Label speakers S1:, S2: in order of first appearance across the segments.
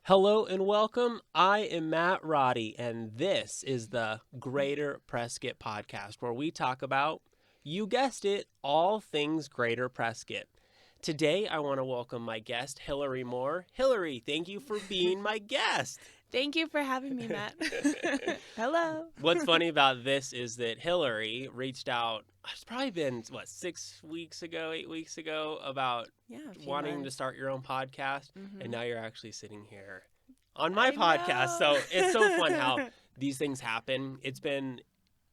S1: Hello and welcome. I am Matt Roddy, and this is the Greater Prescott podcast, where we talk about, you guessed it, all things Greater Prescott. Today, I want to welcome my guest, Hilary Moore. Hilary, thank you for being my guest.
S2: Thank you for having me, Matt. Hello.
S1: What's funny about this is that Hilary reached out, it's probably been, 6 weeks ago, 8 weeks ago, about wanting to start your own podcast, and now you're actually sitting here on my podcast. So it's so fun how these things happen. It's been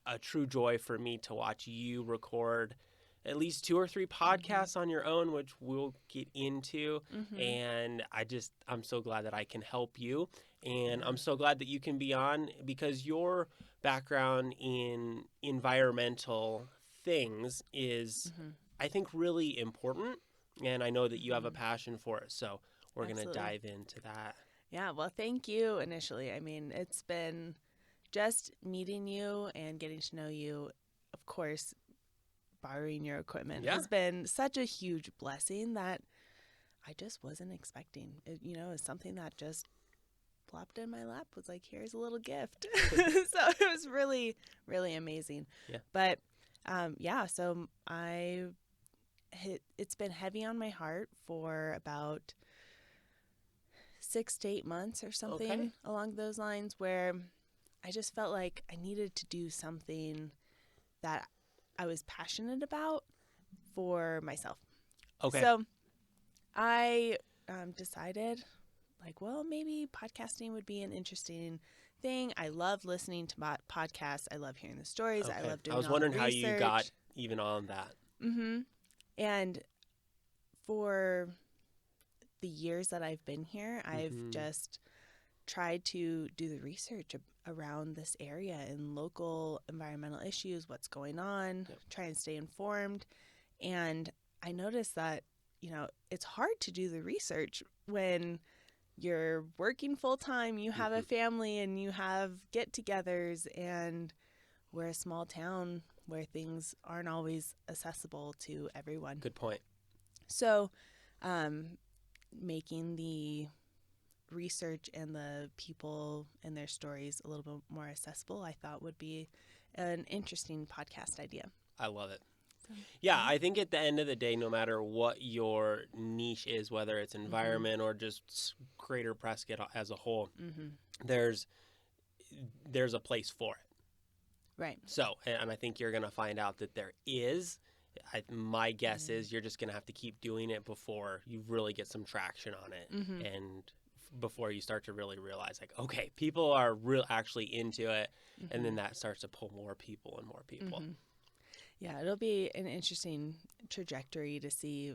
S1: a true joy for me to watch you record at least 2 or 3 podcasts on your own, which we'll get into. And I'm so glad that I can help you. And I'm so glad that you can be on, because your background in environmental things is, I think, really important. And I know that you have a passion for it. So we're going to dive into that.
S2: Yeah, well, thank you initially. I mean, it's been just meeting you and getting to know you. Of course, borrowing your equipment has been such a huge blessing that I just wasn't expecting. It's something that just plopped in my lap, was like, here's a little gift. So it was really, really amazing.
S1: Yeah.
S2: But so it's been heavy on my heart for about 6 to 8 months or something along those lines, where I just felt like I needed to do something that I was passionate about for myself. Okay. So I decided, maybe podcasting would be an interesting thing. I love listening to podcasts. I love hearing the stories. I love doing all the research.
S1: I was wondering how you got even on that.
S2: And for the years that I've been here, I've just tried to do the research around this area and local environmental issues, what's going on, try and stay informed. And I noticed that, it's hard to do the research when you're working full time, you have a family, and you have get-togethers, and we're a small town where things aren't always accessible to everyone.
S1: Good point.
S2: So, making the research and the people and their stories a little bit more accessible, I thought would be an interesting podcast idea.
S1: I love it. Yeah, I think at the end of the day, no matter what your niche is, whether it's environment or just Greater Prescott as a whole, there's a place for it.
S2: Right.
S1: So, and I think you're going to find out that there is. My guess is you're just going to have to keep doing it before you really get some traction on it. And before you start to really realize, okay, people are actually into it. And then that starts to pull more people and more people.
S2: Yeah, it'll be an interesting trajectory to see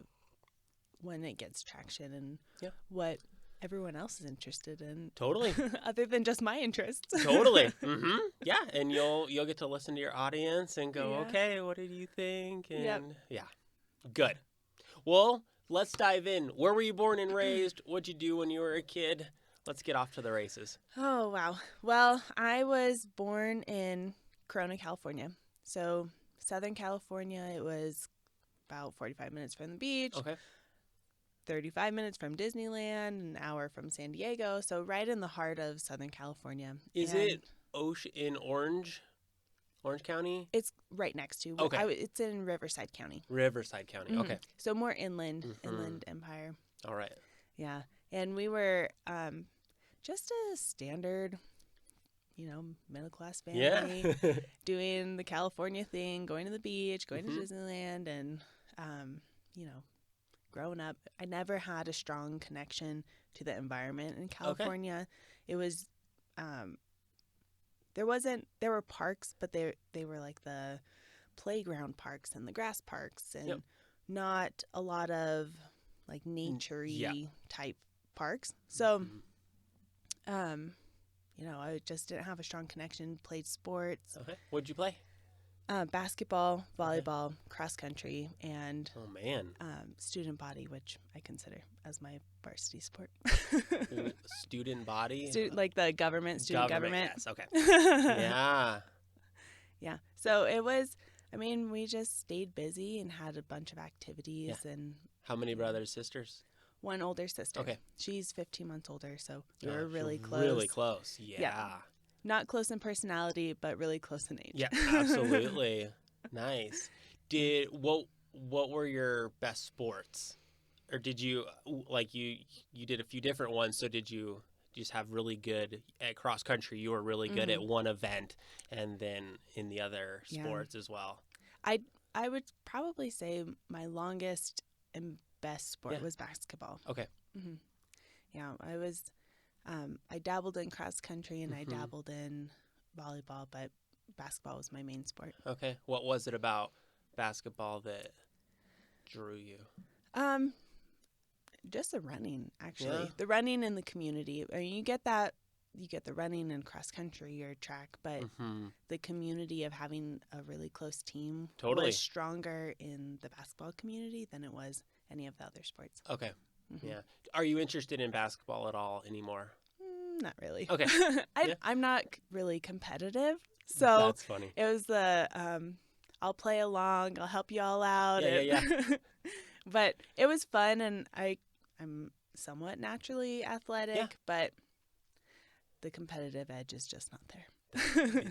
S2: when it gets traction and what everyone else is interested in.
S1: Totally.
S2: Other than just my interests.
S1: Totally. Yeah, and you'll get to listen to your audience and go, okay, what did you think? And good. Well, let's dive in. Where were you born and raised? What'd you do when you were a kid? Let's get off to the races.
S2: Oh, wow. Well, I was born in Corona, California. So Southern California, it was about 45 minutes from the beach.
S1: Okay.
S2: 35 minutes from Disneyland, an hour from San Diego, so right in the heart of Southern California.
S1: Is it in Orange County?
S2: It's right next to.
S1: Okay.
S2: It's in Riverside County.
S1: Riverside County, okay.
S2: So more inland empire.
S1: All right.
S2: Yeah, and we were just a standard, middle-class family, doing the California thing, going to the beach, going to Disneyland, and, growing up, I never had a strong connection to the environment in California. It was, there were parks, but they were like the playground parks and the grass parks, and not a lot of like nature-y type parks. So, I just didn't have a strong connection, played sports.
S1: Okay. What'd you play?
S2: Basketball, volleyball, cross country, and student body, which I consider as my varsity sport.
S1: Student body?
S2: Like the student government.
S1: Yes, okay. Yeah.
S2: Yeah. So it was, we just stayed busy and had a bunch of activities. And
S1: how many brothers, sisters?
S2: one older sister.
S1: Okay.
S2: She's 15 months older, so we're really close.
S1: Really close. Yeah.
S2: Not close in personality, but really close in age.
S1: Yeah, absolutely. Nice. What were your best sports? Or did you you did a few different ones, so did you just have really good at cross country? You were really good at one event and then in the other sports as well.
S2: I would probably say my longest and best sport was basketball.
S1: Okay.
S2: Mm-hmm. Yeah, I dabbled in cross country and I dabbled in volleyball, but basketball was my main sport.
S1: Okay. What was it about basketball that drew you?
S2: Just the running, actually.
S1: Yeah.
S2: The running in the community. I mean, you get the running in cross country or track, but the community of having a really close team was stronger in the basketball community than it was any of the other sports.
S1: Okay. Yeah. Are you interested in basketball at all anymore?
S2: Not really.
S1: Okay.
S2: I'm not really competitive, so
S1: that's funny.
S2: it was I'll play along, I'll help you all out.
S1: Yeah.
S2: But it was fun, and I'm somewhat naturally athletic, but the competitive edge is just not there.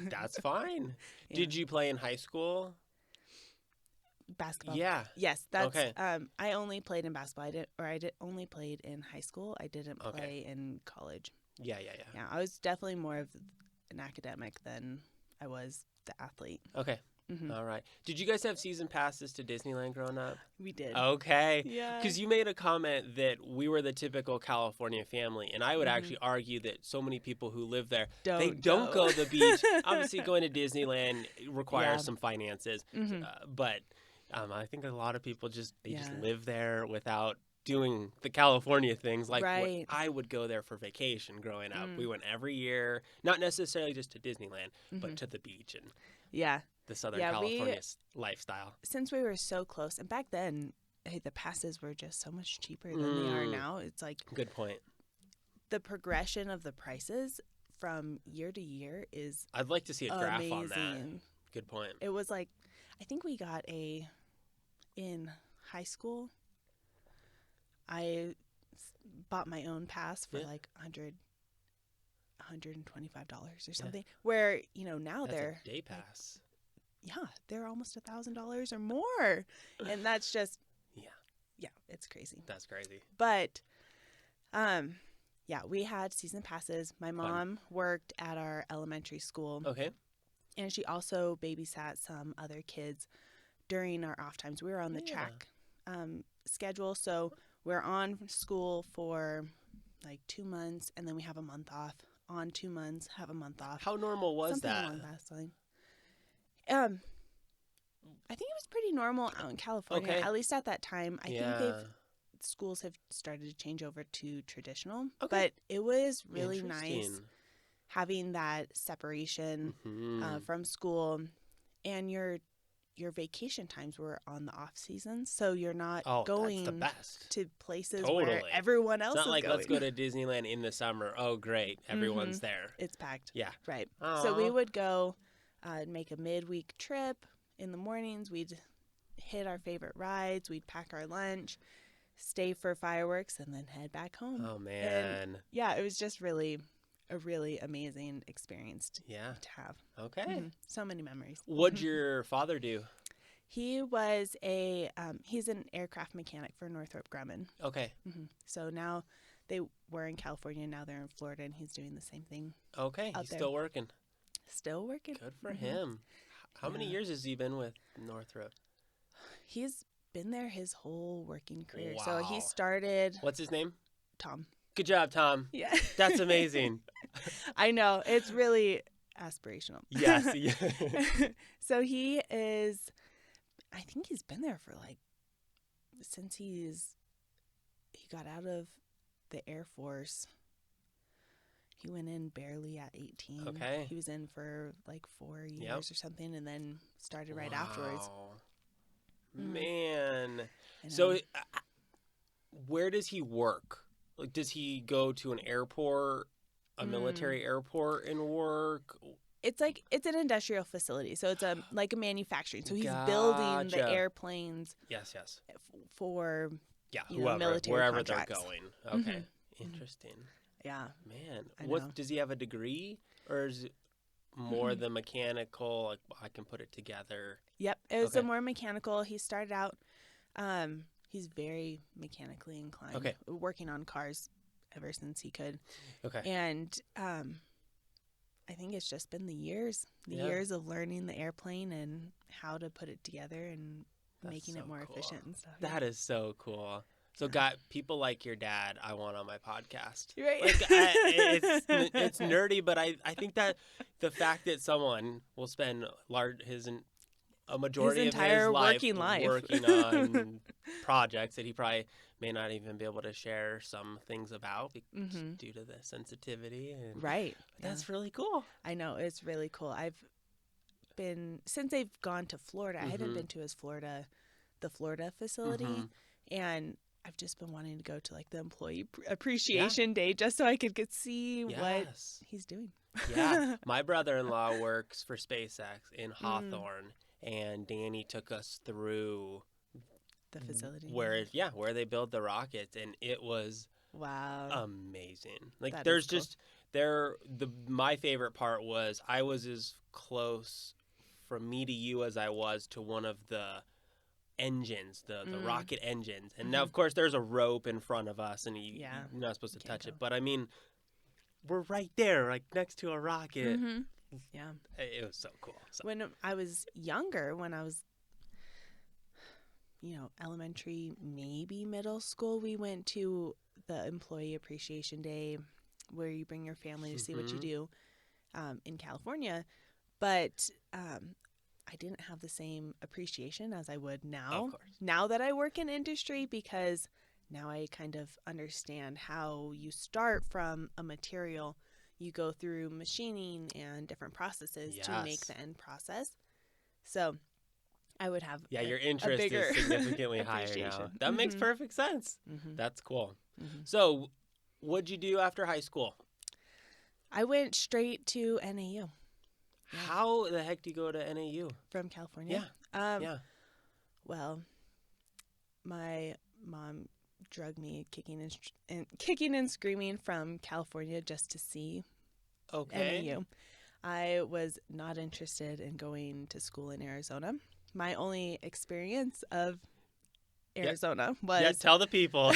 S1: That's fine. Yeah. Did you play in high school?
S2: Basketball.
S1: Yeah.
S2: Yes, that's okay. I only played in basketball. I only played in high school. I didn't play in college.
S1: Yeah.
S2: Yeah, I was definitely more of an academic than I was the athlete.
S1: Okay. All right. Did you guys have season passes to Disneyland growing up?
S2: We did.
S1: Okay.
S2: Yeah.
S1: Because you made a comment that we were the typical California family, and I would actually argue that so many people who live there, they don't go to the beach. Obviously, going to Disneyland requires some finances, but I think a lot of people just live there without doing the California things. Like I would go there for vacation growing up. We went every year, not necessarily just to Disneyland, but to the beach and the Southern California lifestyle.
S2: Since we were so close, and back then, the passes were just so much cheaper than they are now. It's like
S1: good point.
S2: The progression of the prices from year to year is
S1: I'd like to see a graph
S2: amazing.
S1: On that. Good point.
S2: It was like, I think we got in high school, I bought my own pass for like $125 or something. Where now
S1: that's
S2: they're
S1: a day pass.
S2: They're almost $1,000 or more, and that's just it's crazy.
S1: That's crazy.
S2: But we had season passes. My mom worked at our elementary school.
S1: Okay.
S2: And she also babysat some other kids during our off times. We were on the track schedule, so we're on school for like 2 months, and then we have a month off. On 2 months, have a month off.
S1: How normal was
S2: Something
S1: that?
S2: Along that line. I think it was pretty normal out in California, at least at that time. I think schools have started to change over to traditional, but it was really nice having that separation from school, and your vacation times were on the off season, so you're not going to places where everyone else is going.
S1: It's not like let's go to Disneyland in the summer. Oh, great, everyone's there.
S2: It's packed.
S1: Yeah,
S2: right. So we would go make a midweek trip. In the mornings, we'd hit our favorite rides. We'd pack our lunch, stay for fireworks, and then head back home.
S1: Oh man!
S2: And, it was just a really amazing experience to have.
S1: Okay.
S2: So many memories.
S1: What'd your father do?
S2: He was he's an aircraft mechanic for Northrop Grumman.
S1: Okay.
S2: So now they were in California, now they're in Florida, and he's doing the same thing.
S1: Okay. He's still working.
S2: Still working.
S1: Good for him. How many years has he been with Northrop?
S2: He's been there his whole working career.
S1: Wow.
S2: So he started...
S1: What's his name?
S2: Tom.
S1: Good job, Tom.
S2: Yeah.
S1: That's amazing.
S2: I know. It's really aspirational.
S1: Yes.
S2: So he is... I think he's been there for since he got out of the Air Force. He went in barely at 18.
S1: Okay.
S2: He was in for 4 years or something, and then started right afterwards.
S1: Man. So where does he work? Does he go to an airport, a military airport, and work?
S2: It's an industrial facility, so it's a manufacturing. So he's building the airplanes.
S1: Yes.
S2: For military
S1: wherever
S2: contracts.
S1: they're going. Okay, interesting.
S2: Yeah,
S1: man.
S2: I know.
S1: Does he have a degree, or is it more the mechanical? Like I can put it together.
S2: Yep, it was more mechanical. He started out. He's very mechanically inclined.
S1: Okay,
S2: working on cars ever since he could.
S1: Okay,
S2: and I think it's just been the years of learning the airplane and how to put it together and making it more efficient and stuff.
S1: That is so cool. So, got people like your dad, I want on my podcast.
S2: Right.
S1: Like, it's nerdy, but I think that the fact that someone will spend a majority
S2: his entire
S1: of his
S2: working life
S1: working on projects that he probably may not even be able to share some things about due to the sensitivity.
S2: Right.
S1: That's really cool.
S2: I know. It's really cool. Since they've gone to Florida, I hadn't been to the Florida facility, and I've just been wanting to go to like the employee appreciation day just so I could see what he's doing.
S1: Yeah. My brother-in-law works for SpaceX in Hawthorne, and Danny took us through
S2: the facility
S1: where they build the rockets, and it was amazing. Like
S2: that
S1: there's
S2: cool.
S1: just my favorite part was I was as close from me to you as I was to one of the engines, the rocket engines. And now, of course, there's a rope in front of us, and you're not supposed to touch it. But, I mean, we're right there, like, next to a rocket.
S2: Yeah.
S1: It was so cool. So.
S2: When I was younger, when I was, elementary, maybe middle school, we went to the Employee Appreciation Day where you bring your family to see what you do in California. But I didn't have the same appreciation as I would now.
S1: Of course.
S2: Now that I work in industry, because now I kind of understand how you start from a material. You go through machining and different processes to make the end process. So I would have
S1: your interest is significantly higher now. That makes perfect sense. That's cool. So what'd you do after high school?
S2: I went straight to NAU.
S1: How the heck do you go to NAU?
S2: From California?
S1: Yeah.
S2: Well, my mom drug me kicking and screaming from California just to see NAU. I was not interested in going to school in Arizona. My only experience of Arizona was...
S1: Yeah, tell the people.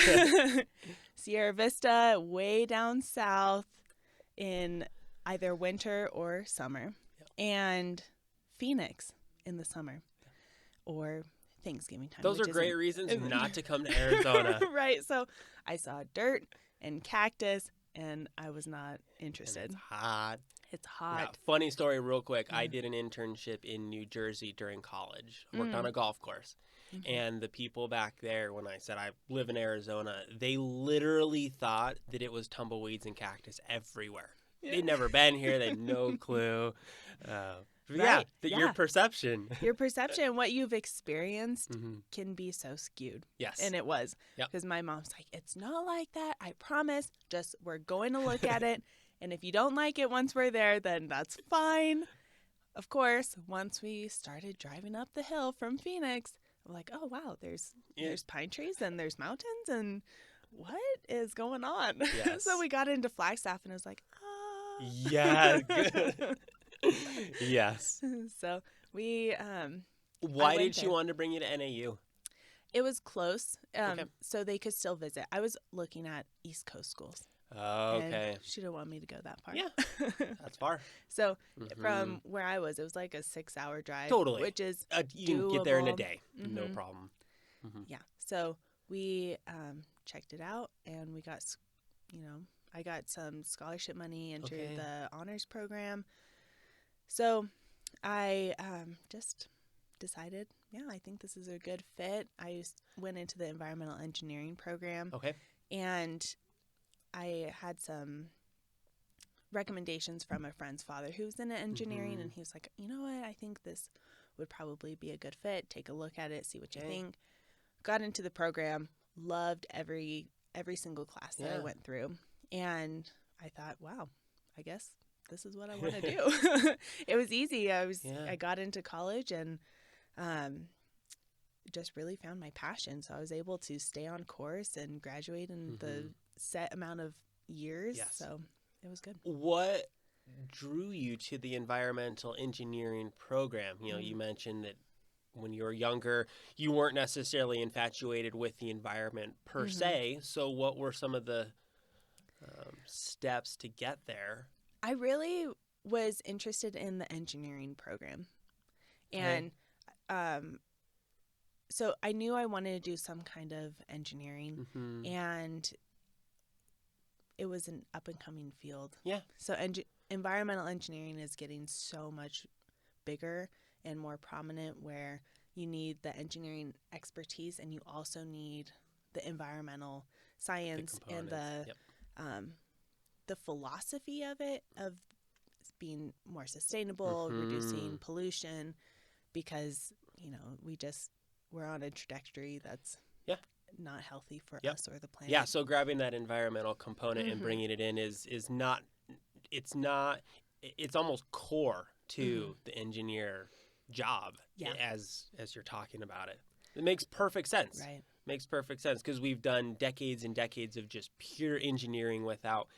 S2: Sierra Vista, way down south in either winter or summer. And Phoenix in the summer or Thanksgiving time.
S1: Those are great reasons not to come to Arizona.
S2: Right. So I saw dirt and cactus and I was not interested.
S1: And it's hot. Yeah, funny story real quick. I did an internship in New Jersey during college. I worked on a golf course. And the people back there, when I said I live in Arizona, they literally thought that it was tumbleweeds and cactus everywhere. They'd never been here. They had no clue. Your perception.
S2: Your perception, what you've experienced can be so skewed.
S1: Yes.
S2: And it was. Because my mom's like, it's not like that. I promise. Just we're going to look at it. And if you don't like it once we're there, then that's fine. Of course, once we started driving up the hill from Phoenix, I'm like, oh, wow, there's pine trees and there's mountains and what is going on?
S1: Yes.
S2: So we got into Flagstaff and I was like,
S1: yeah. Yes.
S2: So we
S1: why did she want to bring you to NAU?
S2: It was close, so they could still visit. I was looking at East Coast schools.
S1: Oh, okay.
S2: She didn't want me to go that far.
S1: Yeah, that's far.
S2: So from where I was, it was like a 6-hour drive.
S1: Totally.
S2: Which is
S1: you can get there in a day. No problem.
S2: Yeah. So we checked it out, and we got, I got some scholarship money, entered the honors program. So I just decided, I think this is a good fit. I went into the environmental engineering program.
S1: Okay.
S2: And I had some recommendations from a friend's father who's in engineering, and he was like, you know what, I think this would probably be a good fit. Take a look at it, see what you think. Got into the program, loved every single class that I went through. And I thought, wow, I guess this is what I want to do. It was easy. I got into college and just really found my passion. So I was able to stay on course and graduate in the set amount of years.
S1: Yes.
S2: So it was good.
S1: What drew you to the environmental engineering program? You know, you mentioned that when you were younger, you weren't necessarily infatuated with the environment per se. So what were some of the steps to get there?
S2: I really was interested in the engineering program. And so I knew I wanted to do some kind of engineering, and it was an up-and-coming field.
S1: Yeah.
S2: So environmental engineering is getting so much bigger and more prominent, where you need the engineering expertise and you also need the environmental science and the philosophy of it, of being more sustainable, reducing pollution, because, you know, we're on a trajectory that's not healthy for us or the planet.
S1: Yeah, so grabbing that environmental component and bringing it in is not, it's almost core to the engineer job as you're talking about it. It makes perfect sense.
S2: Right.
S1: Makes perfect sense, because we've done decades and decades of just pure engineering without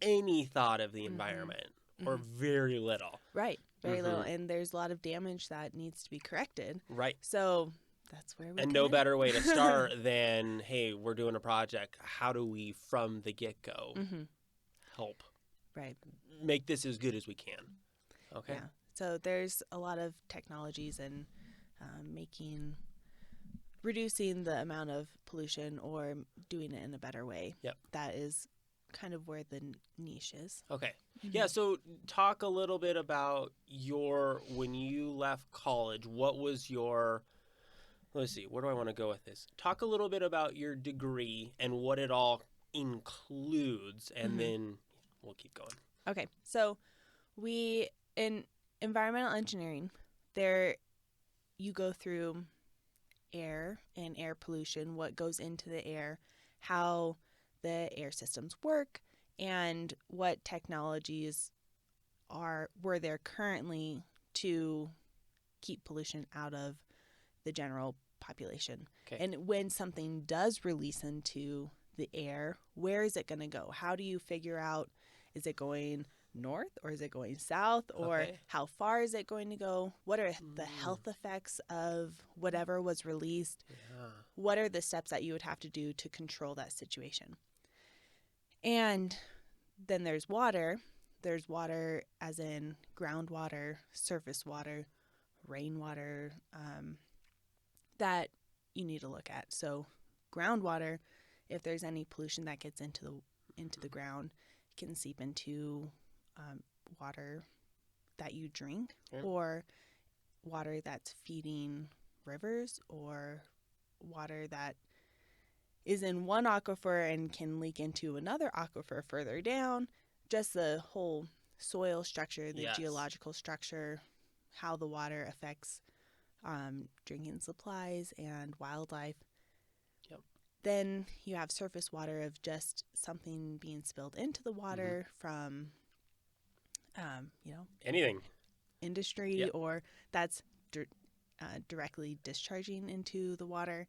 S1: any thought of the environment or very little.
S2: Right. Very little. And there's a lot of damage that needs to be corrected.
S1: Right.
S2: So that's where we
S1: And no better way to start than, hey, we're doing a project. How do we, from the get-go, help make this as good as we can? Okay.
S2: Yeah. So there's a lot of technologies in reducing the amount of pollution or doing it in a better way.
S1: Yep.
S2: That is kind of where the niche is.
S1: Okay. Yeah, so talk a little bit about when you left college, what was let's see, where do I want to go with this? Talk a little bit about your degree and what it all includes, and then we'll keep going.
S2: Okay. So in environmental engineering, you go through air and air pollution, what goes into the air, how the air systems work, and what technologies were there currently to keep pollution out of the general population.
S1: Okay.
S2: And when something does release into the air, where is it going to go? How do you figure out, is it going north or is it going south, or how far is it going to go? What are the health effects of whatever was released?
S1: Yeah.
S2: What are the steps that you would have to do to control that situation? And then there's water. There's water as in groundwater, surface water, rainwater, that you need to look at. So groundwater, if there's any pollution that gets into the ground, it can seep into water that you drink, or water that's feeding rivers, or water that is in one aquifer and can leak into another aquifer further down. Just the whole soil structure, the geological structure, how the water affects drinking supplies and wildlife.
S1: Yep.
S2: Then you have surface water of just something being spilled into the water from,
S1: anything,
S2: industry, or that's directly discharging into the water.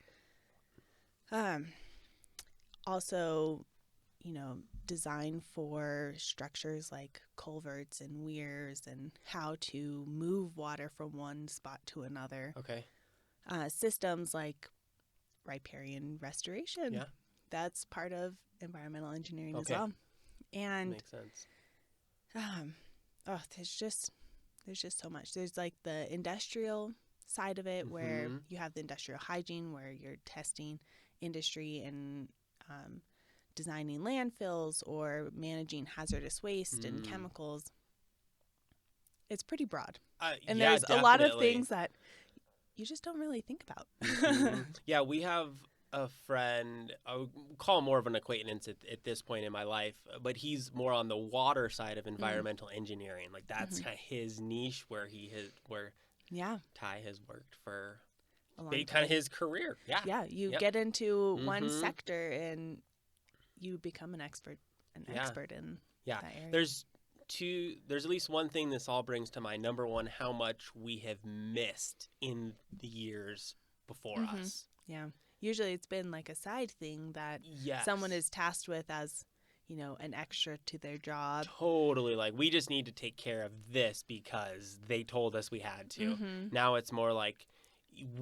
S2: Also, design for structures like culverts and weirs, and how to move water from one spot to another.
S1: Okay.
S2: Systems like riparian restoration.
S1: Yeah.
S2: That's part of environmental engineering as
S1: Okay.
S2: well. And
S1: Makes sense.
S2: there's just so much. There's like the industrial side of it, where you have the industrial hygiene, where you're testing industry and designing landfills or managing hazardous waste and chemicals. It's pretty broad. And there's a lot of things that you just don't really think about.
S1: Yeah, we have a friend, I would call him more of an acquaintance at this point in my life, but he's more on the water side of environmental engineering. Like that's kind of his niche, where Ty has worked for kind of his career. Yeah.
S2: Yeah, you get into one sector and you become an expert in that area.
S1: There's at least one thing this all brings to mind. Number one, how much we have missed in the years before us.
S2: Yeah. Usually it's been like a side thing that someone is tasked with as, you know, an extra to their job.
S1: Totally. Like, we just need to take care of this because they told us we had to. Now it's more like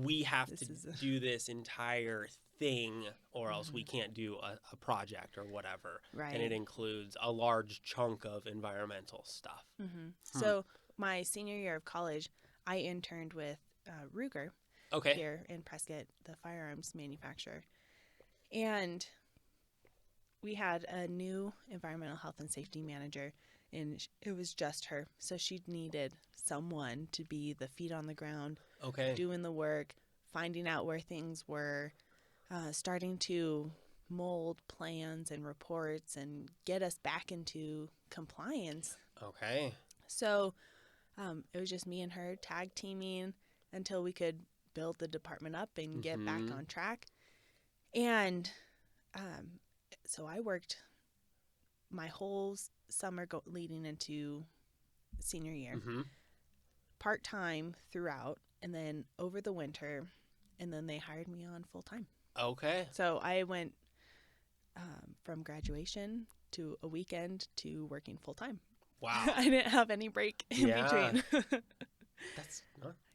S1: we have to do this entire thing or else we can't do a project or whatever.
S2: Right.
S1: And it includes a large chunk of environmental stuff.
S2: So my senior year of college, I interned with Ruger here in Prescott, the firearms manufacturer. And we had a new environmental health and safety manager, and it was just her. So she needed someone to be the feet on the ground, doing the work, finding out where things were, starting to mold plans and reports and get us back into compliance. So it was just me and her tag teaming until we could build the department up and get back on track. And so I worked my whole summer leading into senior year, part-time throughout, and then over the winter, and then they hired me on full-time. So I went from graduation to a weekend to working full-time.
S1: Wow.
S2: I didn't have any break in between.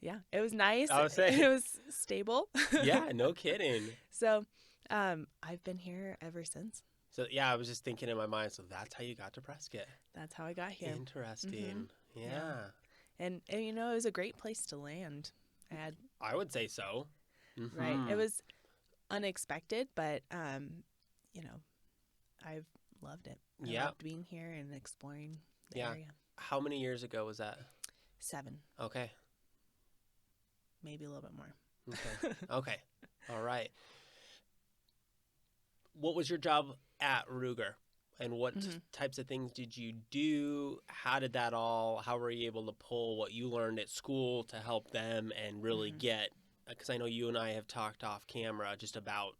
S2: Yeah, it was nice.
S1: I was saying.
S2: It was stable.
S1: Yeah, no kidding.
S2: So I've been here ever since.
S1: So, yeah, I was just thinking in my mind, so that's how you got to Prescott.
S2: That's how I got here.
S1: Interesting. Yeah.
S2: And, you know, it was a great place to land.
S1: I would say so.
S2: Right. It was unexpected, but, you know, I've loved it. I loved being here and exploring the area.
S1: How many years ago was that?
S2: 7.
S1: Okay.
S2: Maybe a little bit more.
S1: Okay. All right. What was your job at Ruger? And what types of things did you do? How were you able to pull what you learned at school to help them and really get, because I know you and I have talked off camera just about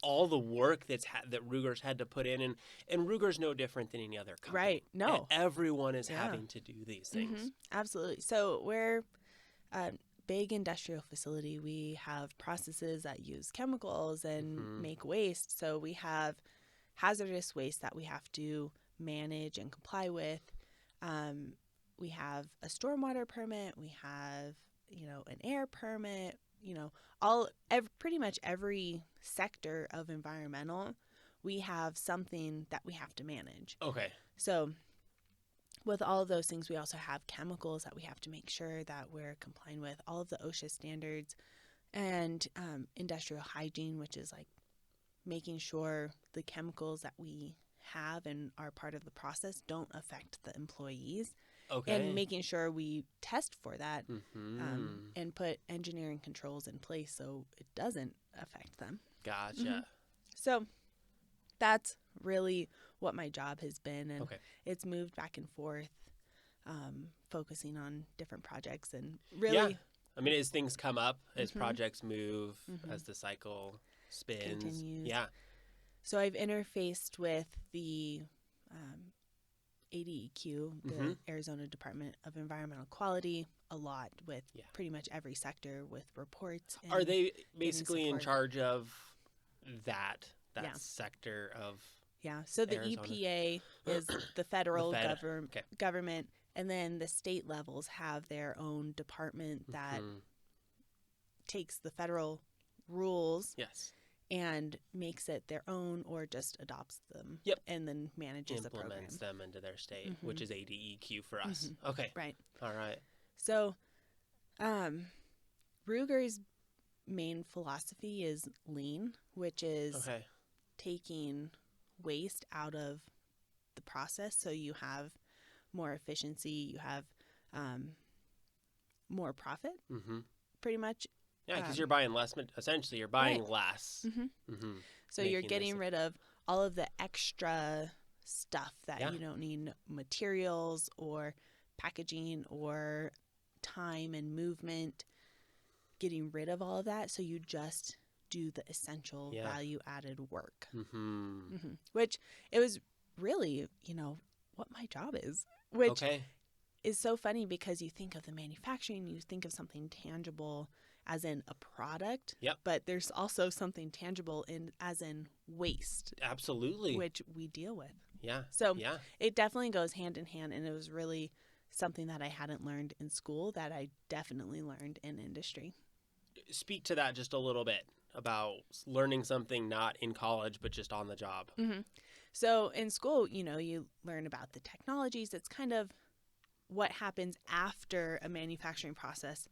S1: all the work that Ruger's had to put in. And Ruger's no different than any other company.
S2: Right. No.
S1: Everyone is having to do these things.
S2: Absolutely. So we're a big industrial facility. We have processes that use chemicals and make waste. So we have hazardous waste that we have to manage and comply with. We have a stormwater permit. We have, you know, an air permit. You know, pretty much every sector of environmental, we have something that we have to manage. So with all of those things, we also have chemicals that we have to make sure that we're complying with, all of the OSHA standards, and industrial hygiene, which is like making sure the chemicals that we have and are part of the process don't affect the employees. And making sure we test for that and put engineering controls in place so it doesn't affect them.
S1: Gotcha.
S2: So that's really what my job has been. And it's moved back and forth, focusing on different projects and really...
S1: Yeah. I mean, as things come up, as projects move, as the cycle spins.
S2: Continues.
S1: Yeah.
S2: So I've interfaced with the... ADEQ, the Arizona Department of Environmental Quality, a lot with pretty much every sector with reports.
S1: Are they basically in charge of that sector of
S2: so the
S1: Arizona?
S2: EPA is the federal government, and then the state levels have their own department that takes the federal rules and makes it their own or just adopts them and then manages the program.
S1: Implements them into their state, which is ADEQ for us.
S2: Right.
S1: All right.
S2: So Ruger's main philosophy is lean, which is taking waste out of the process so you have more efficiency, you have more profit, pretty much.
S1: Yeah, because you're buying less. Essentially, you're buying less.
S2: So you're getting rid of all of the extra stuff that you don't need, materials or packaging or time and movement, getting rid of all of that. So you just do the essential value-added work, which it was really, you know, what my job is, which is so funny because you think of the manufacturing, you think of something tangible as in a product,
S1: Yep.
S2: but there's also something tangible as in waste.
S1: Absolutely.
S2: Which we deal with.
S1: Yeah.
S2: So
S1: yeah.
S2: it definitely goes hand in hand, and it was really something that I hadn't learned in school that I definitely learned in industry.
S1: Speak to that just a little bit about learning something not in college, but just on the job.
S2: Mm-hmm. So in school, you learn about the technologies. It's kind of what happens after a manufacturing process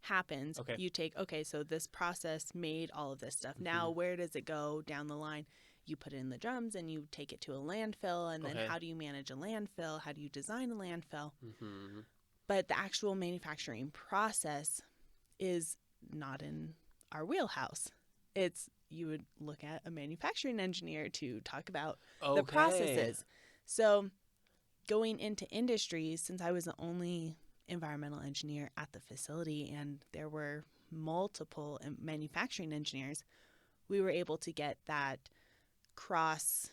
S2: happens.
S1: Okay.
S2: You take, so this process made all of this stuff. Now, where does it go down the line? You put it in the drums and you take it to a landfill. And then how do you manage a landfill? How do you design a landfill? But the actual manufacturing process is not in our wheelhouse. You would look at a manufacturing engineer to talk about the processes. So going into industries, since I was the only environmental engineer at the facility and there were multiple manufacturing engineers, we were able to get that cross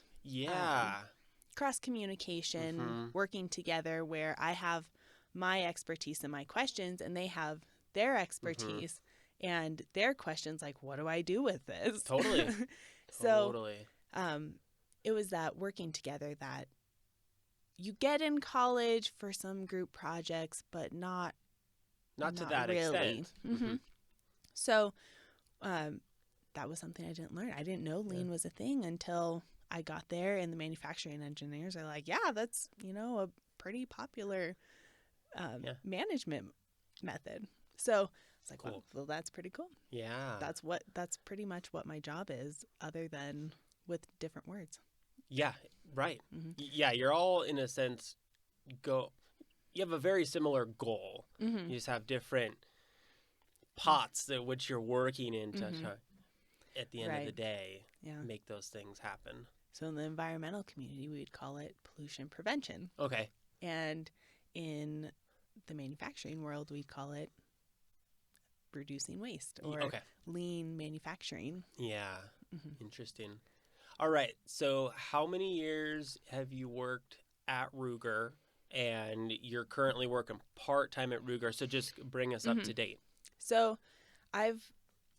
S2: communication, working together, where I have my expertise and my questions and they have their expertise and their questions, like, what do I do with this?
S1: Totally.
S2: So it was that working together that you get in college for some group projects, but not
S1: to that
S2: really.
S1: extent.
S2: So that was something I didn't learn. I didn't know lean was a thing until I got there, and the manufacturing engineers are like, yeah, that's, a pretty popular management method. So it's like,
S1: cool.
S2: well, that's pretty cool.
S1: Yeah.
S2: That's pretty much what my job is, other than with different words.
S1: Yeah, right. Yeah, you're all, in a sense, you have a very similar goal. You just have different pots that which you're working in to at the end of the day, make those things happen.
S2: So in the environmental community, we'd call it pollution prevention.
S1: Okay.
S2: And in the manufacturing world, we'd call it reducing waste or lean manufacturing.
S1: Yeah. Interesting. All right. So how many years have you worked at Ruger? And you're currently working part-time at Ruger. So just bring us up to date.
S2: So I've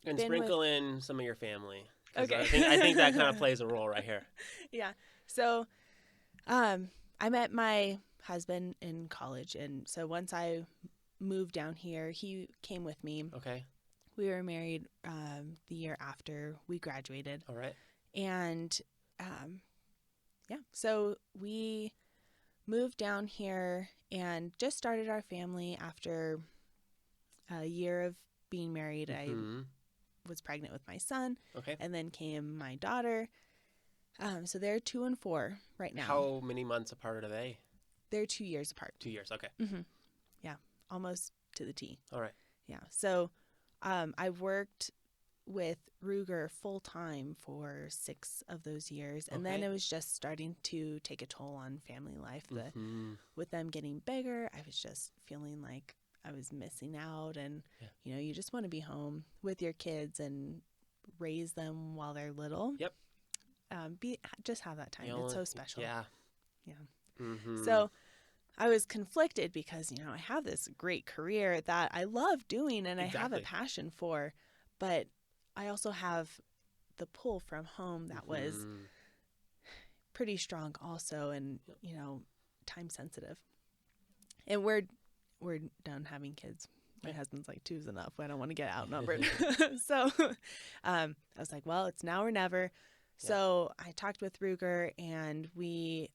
S1: And sprinkle in some of your family.
S2: Okay.
S1: I think that kind of plays a role right here.
S2: Yeah. So I met my husband in college. And so once I moved down here, he came with me.
S1: Okay.
S2: We were married the year after we graduated.
S1: All right.
S2: And so we moved down here and just started our family after a year of being married. I was pregnant with my son.
S1: Okay.
S2: And then came my daughter. So they're 2 and 4 right now.
S1: How many months apart are they?
S2: They're 2 years apart.
S1: 2 years. Okay.
S2: Yeah. Almost to the T.
S1: All right.
S2: Yeah. So I worked with Ruger full time for 6 of those years. And then it was just starting to take a toll on family life. With them getting bigger, I was just feeling like I was missing out. And, you just want to be home with your kids and raise them while they're little.
S1: Yep.
S2: Just have that time. It's so special.
S1: Yeah.
S2: Yeah. So I was conflicted because, I have this great career that I love doing and I have a passion for, but I also have the pull from home that was pretty strong also, and, time sensitive. And we're done having kids. My husband's like, 2's enough. I don't want to get outnumbered. So I was like, well, it's now or never. So I talked with Ruger and we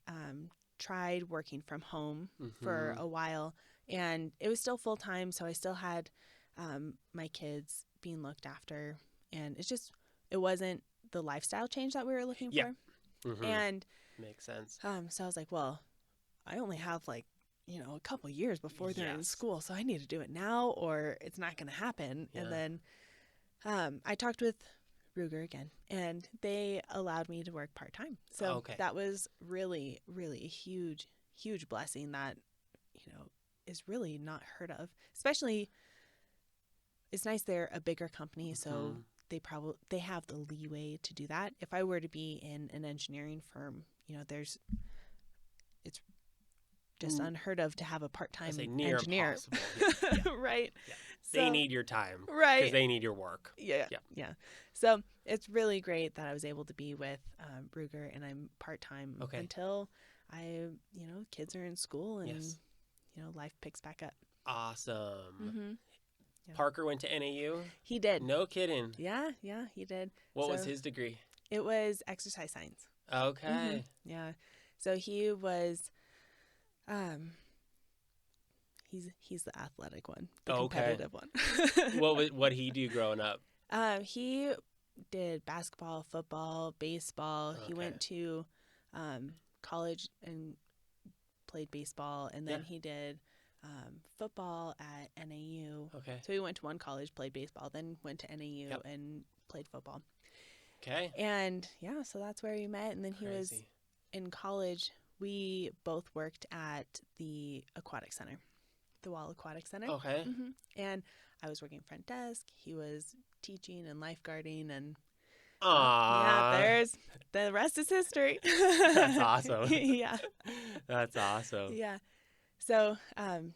S2: tried working from home for a while, and it was still full time. So I still had my kids being looked after, and it wasn't the lifestyle change that we were looking for. And
S1: makes sense.
S2: So I was like, well, I only have a couple years before they're in school, so I need to do it now or it's not going to happen. And then I talked with Ruger again, and they allowed me to work part-time. So that was really, really a huge, huge blessing that, is really not heard of. Especially, it's nice they're a bigger company, so they have the leeway to do that. If I were to be in an engineering firm, it's just unheard of to have a part-time engineer.
S1: Impossible.
S2: Right.
S1: Yeah. they need your time.
S2: Right.
S1: Because they need your work.
S2: Yeah. So it's really great that I was able to be with Ruger, and I'm part-time until kids are in school and, life picks back up.
S1: Awesome. Yeah. Parker went to NAU?
S2: He did.
S1: No kidding.
S2: Yeah, he did.
S1: What was his degree?
S2: It was exercise science.
S1: Okay.
S2: Yeah. So he was, he's the athletic one, the competitive one.
S1: What did he do growing up?
S2: He did basketball, football, baseball. He went to college and played baseball, and then he did football at NAU.
S1: Okay.
S2: So he went to one college, played baseball, then went to NAU and played football.
S1: Okay.
S2: And so that's where we met. And then he was in college. We both worked at the aquatic center, the Wall Aquatic Center.
S1: Okay.
S2: And I was working front desk. He was teaching and lifeguarding, and there's the rest is history.
S1: That's awesome.
S2: Yeah.
S1: That's awesome.
S2: Yeah. So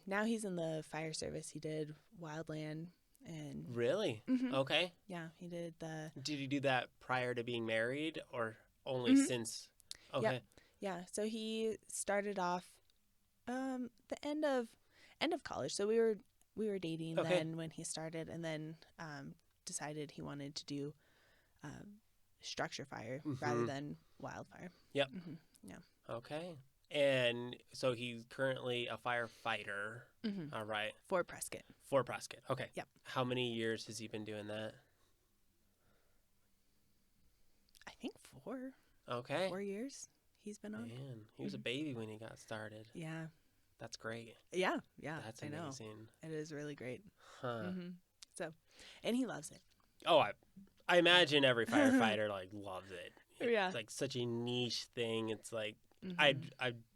S2: now he's in the fire service. He did wildland and
S1: really? Okay.
S2: Yeah, he did the.
S1: Did he do that prior to being married, or only since? Okay.
S2: Yep. Yeah. So he started off the end of college. So we were dating then when he started, and then decided he wanted to do structure fire rather than wildfire.
S1: Yep.
S2: Yeah.
S1: Okay. And so he's currently a firefighter. All right.
S2: For Prescott.
S1: Okay.
S2: Yep.
S1: How many years has he been doing that?
S2: I think 4.
S1: Okay.
S2: 4 years he's been on.
S1: Man, he was a baby when he got started.
S2: Yeah.
S1: That's great.
S2: Yeah.
S1: That's amazing.
S2: I know. It is really great.
S1: Huh.
S2: So, and he loves it.
S1: Oh, I imagine every firefighter loves it.
S2: Yeah.
S1: It's such a niche thing. It's I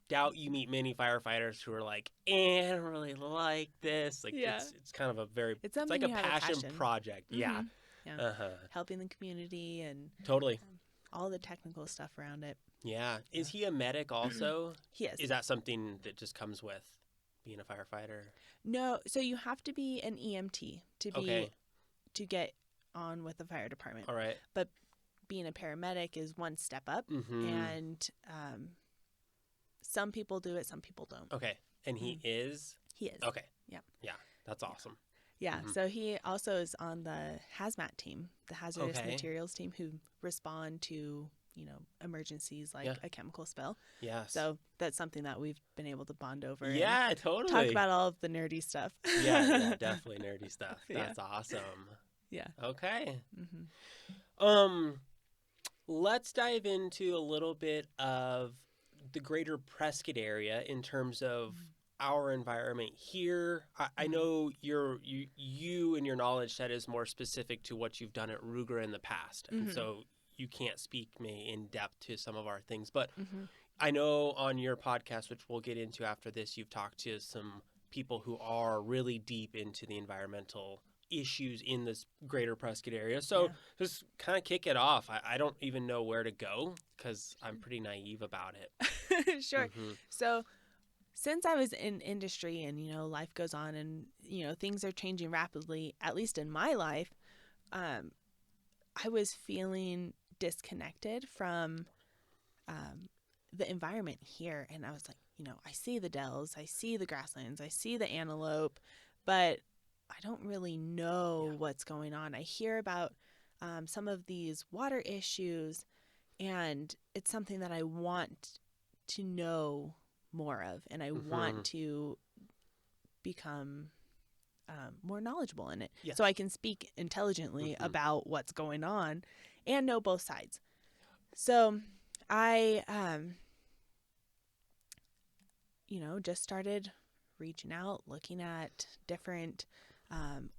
S1: doubt you meet many firefighters who are I don't really like this. It's kind of it's like a passion project. Yeah.
S2: Yeah. Helping the community and
S1: totally
S2: all the technical stuff around it.
S1: Yeah. Is he a medic also?
S2: He is.
S1: Is that something that just comes with being a firefighter?
S2: No. So you have to be an EMT to get on with the fire department.
S1: All right.
S2: But being a paramedic is one step up, and some people do it, some people don't.
S1: Okay. And he is?
S2: He is.
S1: Okay.
S2: Yeah.
S1: Yeah. That's awesome.
S2: Yeah. So he also is on the hazmat team, the hazardous materials team, who respond to, emergencies like a chemical spill.
S1: Yeah.
S2: So that's something that we've been able to bond over.
S1: Yeah, totally.
S2: Talk about all of the nerdy stuff.
S1: yeah, definitely nerdy stuff. That's awesome.
S2: Yeah.
S1: Okay. Let's dive into a little bit of the greater Prescott area in terms of our environment here. I know you and your knowledge set is more specific to what you've done at Ruger in the past, and so you can't speak in depth to some of our things. But I know on your podcast, which we'll get into after this, you've talked to some people who are really deep into the environmental issues in this greater Prescott area. So just kind of kick it off. I don't even know where to go because I'm pretty naive about it.
S2: Sure. So since I was in industry and, life goes on and, things are changing rapidly, at least in my life, I was feeling disconnected from the environment here. And I was like, I see the dells, I see the grasslands, I see the antelope, but I don't really know what's going on. I hear about some of these water issues, and it's something that I want to know more of, and I want to become more knowledgeable in it so I can speak intelligently about what's going on and know both sides. So I, just started reaching out, looking at different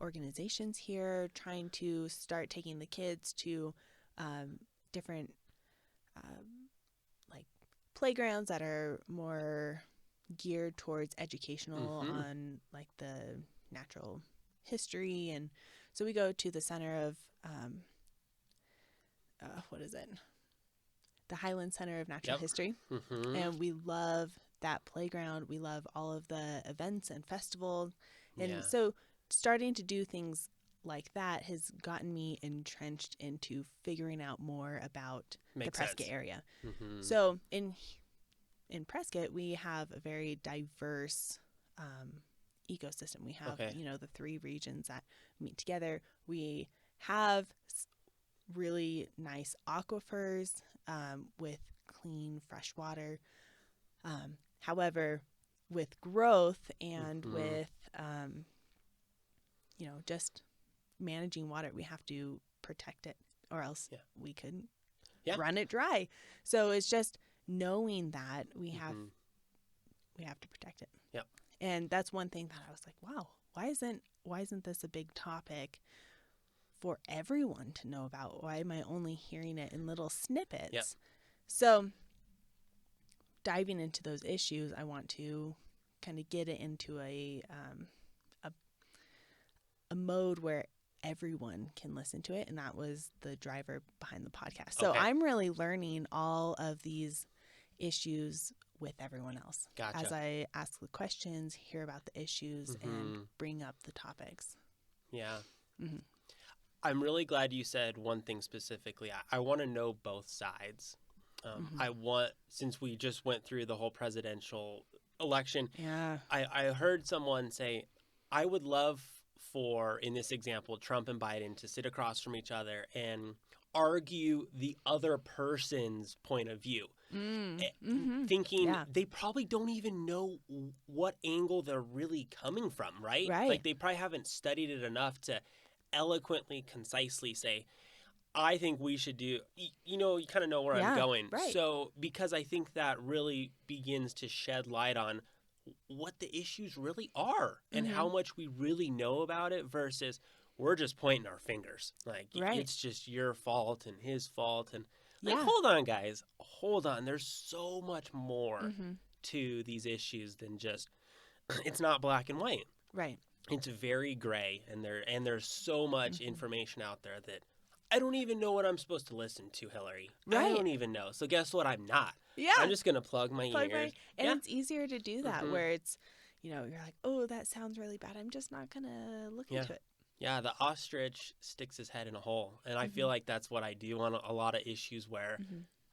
S2: organizations here, trying to start taking the kids to different playgrounds that are more geared towards educational on the natural history. And so we go to the center of the Highland Center of Natural History, and we love that playground. We love all of the events and festivals, and so starting to do things like that has gotten me entrenched into figuring out more about the Prescott area. Mm-hmm. So in Prescott, we have a very diverse ecosystem. We have, the 3 regions that meet together. We have really nice aquifers with clean, fresh water. However, with growth and with, just managing water, we have to protect it, or else we could run it dry. So it's just knowing that we have to protect it.
S1: Yeah.
S2: And that's one thing that I was like, wow, why isn't this a big topic for everyone to know about? Why am I only hearing it in little snippets?
S1: Yep.
S2: So diving into those issues, I want to kind of get it into a mode where everyone can listen to it, and that was the driver behind the podcast. So I'm really learning all of these issues with everyone else.
S1: Gotcha.
S2: As I ask the questions, hear about the issues, and bring up the topics.
S1: Yeah. Mm-hmm. I'm really glad you said one thing specifically. I want to know both sides. I want, since we just went through the whole presidential election, I heard someone say, I would love for, in this example, Trump and Biden to sit across from each other and argue the other person's point of view. Thinking they probably don't even know what angle they're really coming from, right? Like they probably haven't studied it enough to eloquently, concisely say, I think we should do, you kind of know where I'm going.
S2: Right.
S1: So, because I think that really begins to shed light on what the issues really are and how much we really know about it versus we're just pointing our fingers. Like, it's just your fault and his fault. And like, hold on, guys. Hold on. There's so much more to these issues than just, it's not black and white.
S2: Right.
S1: It's very gray, and there's so much information out there that I don't even know what I'm supposed to listen to, Hilary. I don't even know. So guess what? I'm not.
S2: Yeah.
S1: I'm just going to plug my ears.
S2: And it's easier to do that where it's, you're like, oh, that sounds really bad. I'm just not going to look into it.
S1: Yeah, the ostrich sticks his head in a hole. And I feel like that's what I do on a lot of issues where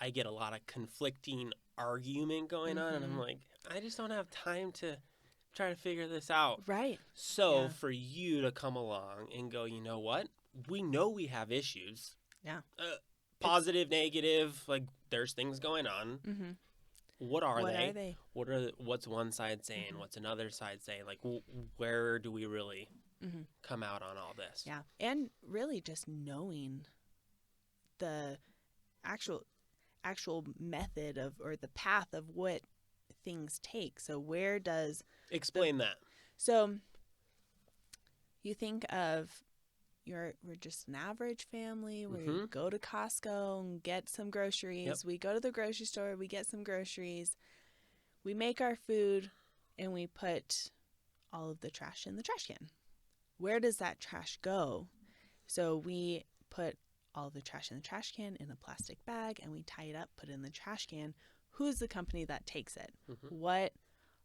S1: I get a lot of conflicting argument going on. And I'm like, I just don't have time to try to figure this out.
S2: Right.
S1: So for you to come along and go, you know what? We know we have issues.
S2: Yeah.
S1: Positive, negative, like there's things going on. What are they? What's one side saying? What's another side saying? Like, where do we really come out on all this?
S2: Yeah. And really just knowing the actual method of, or the path of what things take. So where does...
S1: Explain that.
S2: So you think of... We're just an average family. We go to Costco and get some groceries. Yep. We go to the grocery store. We get some groceries. We make our food, and we put all of the trash in the trash can. Where does that trash go? So we put all of the trash in the trash can in a plastic bag, and we tie it up, put it in the trash can. Who's the company that takes it? What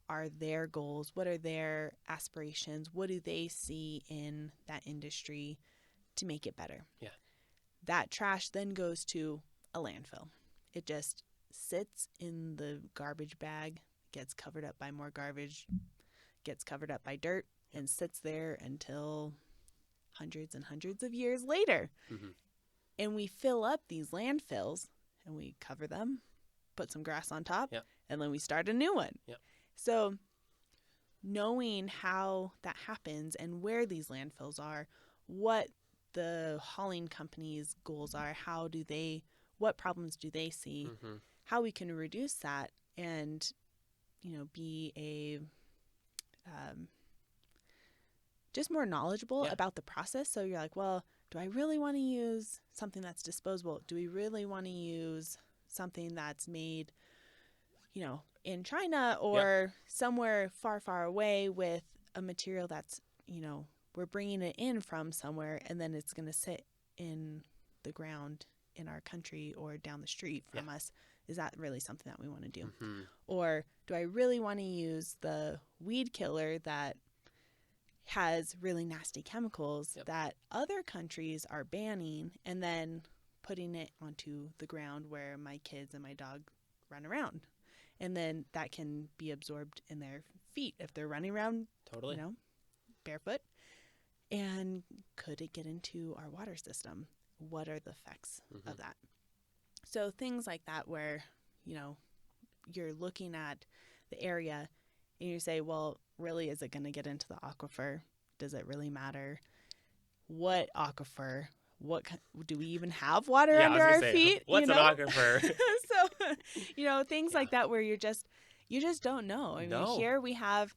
S2: are their goals? What are their aspirations? What do they see in that industry to make it better?
S1: Yeah.
S2: That trash then goes to a landfill. It just sits in the garbage bag, gets covered up by more garbage, gets covered up by dirt, and sits there until hundreds and hundreds of years later. And we fill up these landfills, and we cover them, put some grass on top, and then we start a new one. So knowing how that happens and where these landfills are, what the hauling company's goals are, what problems do they see, how we can reduce that and, be a, just more knowledgeable about the process. So you're like, well, do I really want to use something that's disposable? Do we really want to use something that's made, in China or somewhere far, far away with a material that's, we're bringing it in from somewhere and then it's going to sit in the ground in our country or down the street from us. Is that really something that we want to do? Or do I really want to use the weed killer that has really nasty chemicals that other countries are banning and then putting it onto the ground where my kids and my dog run around. And then that can be absorbed in their feet if they're running around, barefoot. And could it get into our water system? What are the effects of that? So things like that where, you're looking at the area and you say, well, really, is it going to get into the aquifer? Does it really matter? What aquifer? Do we even have water under our feet?
S1: What's an aquifer?
S2: So, things like that where you just don't know. I mean, here we have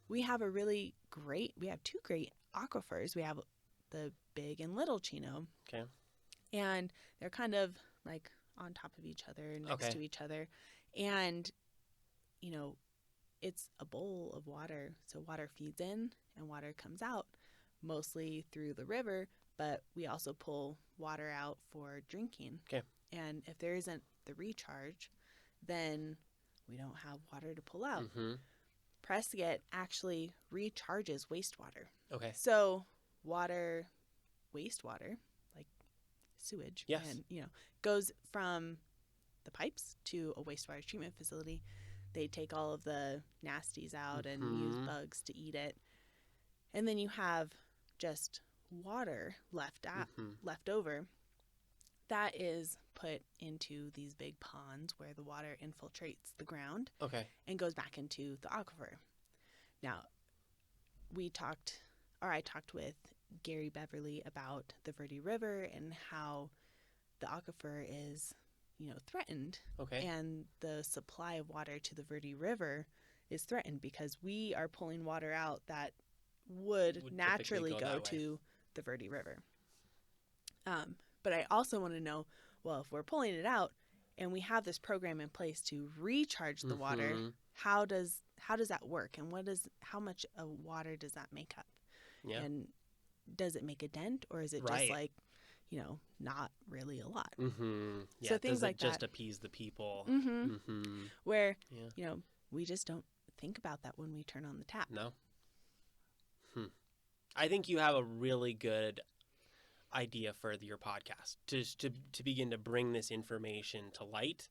S2: we have two great aquifers. We have the Big and Little Chino.
S1: Okay.
S2: And they're kind of like on top of each other, next to each other. And, it's a bowl of water. So water feeds in and water comes out, mostly through the river, but we also pull water out for drinking.
S1: Okay.
S2: And if there isn't the recharge, then we don't have water to pull out. Prescott actually recharges wastewater.
S1: Okay.
S2: So wastewater, like sewage, and goes from the pipes to a wastewater treatment facility. They take all of the nasties out and use bugs to eat it. And then you have just water left over. That is put into these big ponds where the water infiltrates the ground and goes back into the aquifer. Now, I talked with Gary Beverly about the Verde River and how the aquifer is, threatened. And the supply of water to the Verde River is threatened because we are pulling water out that would naturally go to the Verde River. But I also want to know, well, if we're pulling it out and we have this program in place to recharge the water, how does that work? And how much of water does that make up?
S1: Yeah.
S2: And does it make a dent, or is it just like, not really a lot?
S1: Yeah,
S2: so things like
S1: that. Just appease the people.
S2: Where, we just don't think about that when we turn on the tap.
S1: No. I think you have a really good idea for your podcast to begin to bring this information to light.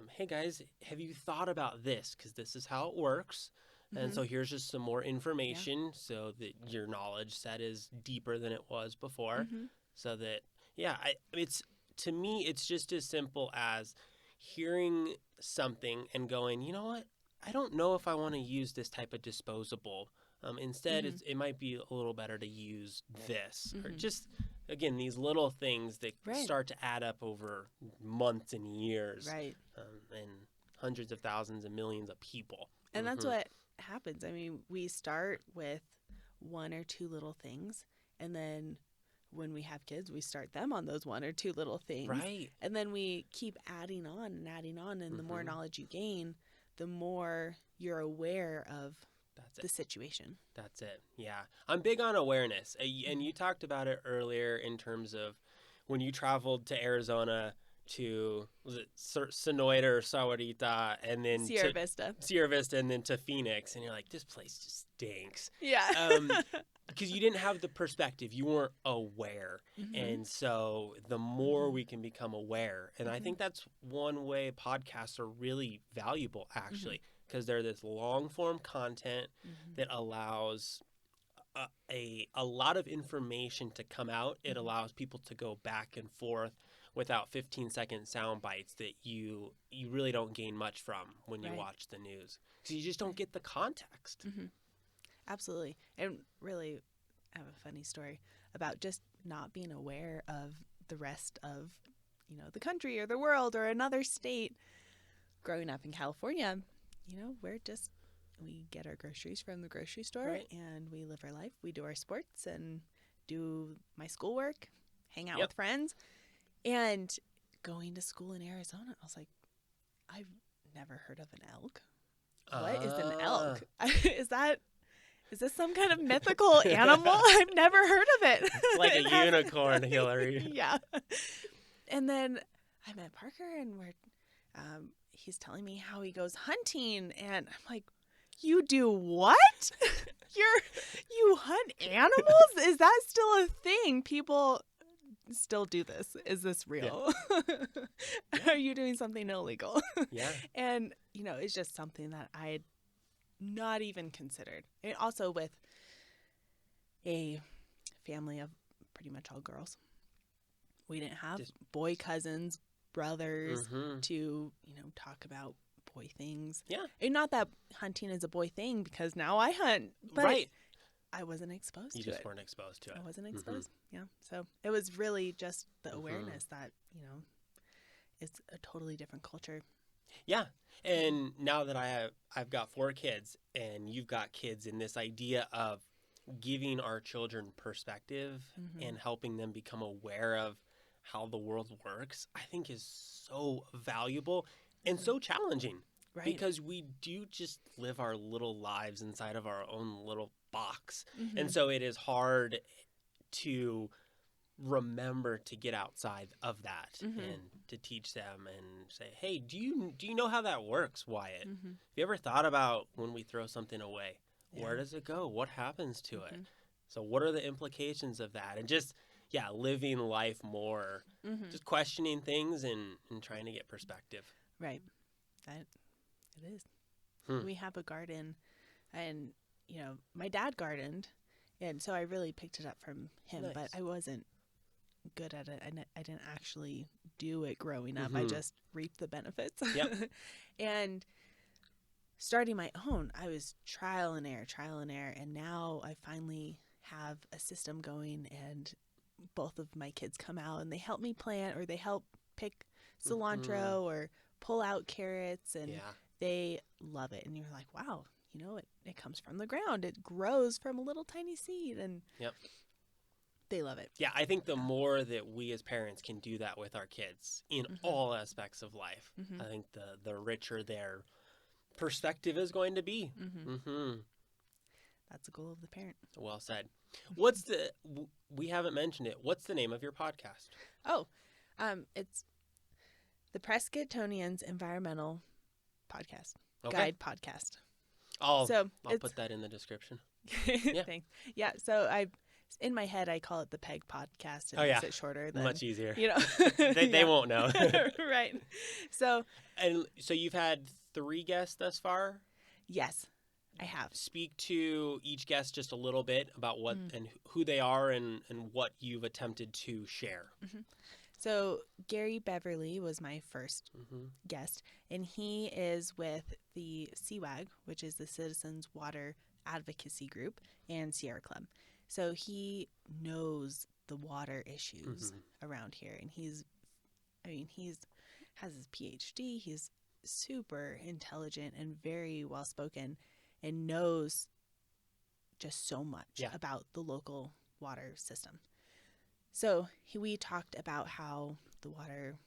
S1: Hey guys, have you thought about this? Because this is how it works. And so here's just some more information so that your knowledge set is deeper than it was before. So that, to me, it's just as simple as hearing something and going, you know what? I don't know if I want to use this type of disposable. Instead, it might be a little better to use this. Or just, again, these little things that start to add up over months and years.
S2: Right.
S1: And hundreds of thousands and millions of people.
S2: And that's what happens. I mean, we start with one or two little things, and then when we have kids, we start them on those one or two little things.
S1: Right.
S2: And then we keep adding on, and the more knowledge you gain, the more you're aware of the situation.
S1: That's it. Yeah. I'm big on awareness. And you talked about it earlier in terms of when you traveled to Arizona to, was it Sonoita or Sahuarita, and then
S2: Sierra Vista,
S1: and then to Phoenix, and you're like, this place just stinks.
S2: Yeah.
S1: Because you didn't have the perspective. You weren't aware. And so the more we can become aware, and I think that's one way podcasts are really valuable, actually, because they're this long-form content that allows a lot of information to come out. It allows people to go back and forth without 15-second sound bites that you really don't gain much from when you watch the news. Because you just don't get the context.
S2: Absolutely. And really, I have a funny story about just not being aware of the rest of, the country or the world or another state. Growing up in California, we get our groceries from the grocery store and we live our life. We do our sports and do my schoolwork, hang out with friends. And going to school in Arizona, I was like, I've never heard of an elk. What is an elk? Is this some kind of mythical animal? I've never heard of it.
S1: It's like a unicorn, Hilary.
S2: Yeah. And then I met Parker, and he's telling me how he goes hunting, and I'm like, You do what? You hunt animals? Is that still a thing? People still do this. Is this real? Yeah. Are you doing something illegal?
S1: Yeah.
S2: And, it's just something that I had not even considered. And also with a family of pretty much all girls. We didn't have boy cousins, brothers to, talk about boy things.
S1: Yeah.
S2: And not that hunting is a boy thing, because now I hunt. But
S1: right.
S2: I wasn't exposed to it.
S1: You just weren't exposed to it.
S2: I wasn't exposed. Yeah. So it was really just the awareness that, it's a totally different culture.
S1: Yeah. And now that I've got 4 kids, and you've got kids, in this idea of giving our children perspective and helping them become aware of how the world works, I think is so valuable and so challenging.
S2: Right.
S1: Because we do just live our little lives inside of our own little box. And so it is hard to remember to get outside of that and to teach them and say, hey, do you know how that works, Wyatt? Have you ever thought about when we throw something away? Yeah. Where does it go? What happens to it? So what are the implications of that? And just, living life more, just questioning things and trying to get perspective.
S2: Right. That it is. We have a garden, and, my dad gardened, and so I really picked it up from him, nice. But I wasn't good at it. I didn't actually do it growing up. I just reaped the benefits. Yep. And starting my own, I was trial and error. And now I finally have a system going, and both of my kids come out and they help me plant, or they help pick cilantro or pull out carrots, and they love it. And you're like, wow, it comes from the ground. It grows from a little tiny seed, and they love it.
S1: Yeah, I think the more that we as parents can do that with our kids in all aspects of life, I think the richer their perspective is going to be.
S2: That's the goal of the parent.
S1: Well said. We haven't mentioned it. What's the name of your podcast?
S2: It's the Prescottonians Environmental Podcast. Guide podcast.
S1: I'll put that in the description.
S2: Yeah. Thanks. Yeah. So in my head, I call it the PEG podcast. And makes it shorter.
S1: Much easier.
S2: They
S1: won't know.
S2: Right. So
S1: you've had 3 guests thus far?
S2: Yes, I have.
S1: Speak to each guest just a little bit about what and who they are and what you've attempted to share.
S2: So Gary Beverly was my first guest, and he is with the CWAG, which is the Citizens Water Advocacy Group, and Sierra Club. So he knows the water issues around here, and he's has his PhD. He's super intelligent and very well spoken, and knows just so much about the local water system. So we talked about how the water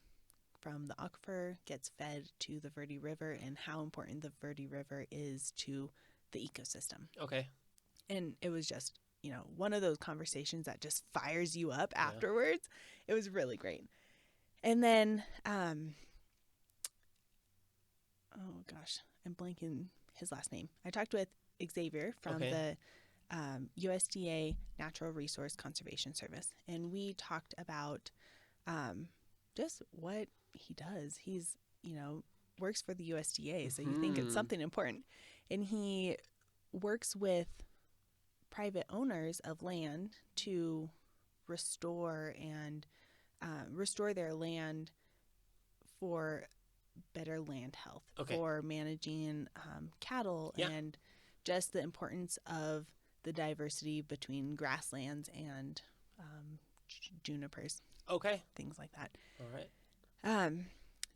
S2: from the aquifer gets fed to the Verde River, and how important the Verde River is to the ecosystem.
S1: Okay.
S2: And it was just, one of those conversations that just fires you up afterwards. It was really great. And then, I'm blanking his last name. I talked with Xavier from the USDA Natural Resource Conservation Service, and we talked about just what he does. He's, works for the USDA, so you think it's something important. And he works with private owners of land to restore their land for better land health, for managing cattle, and just the importance of the diversity between grasslands and junipers.
S1: Okay.
S2: Things like that.
S1: All right.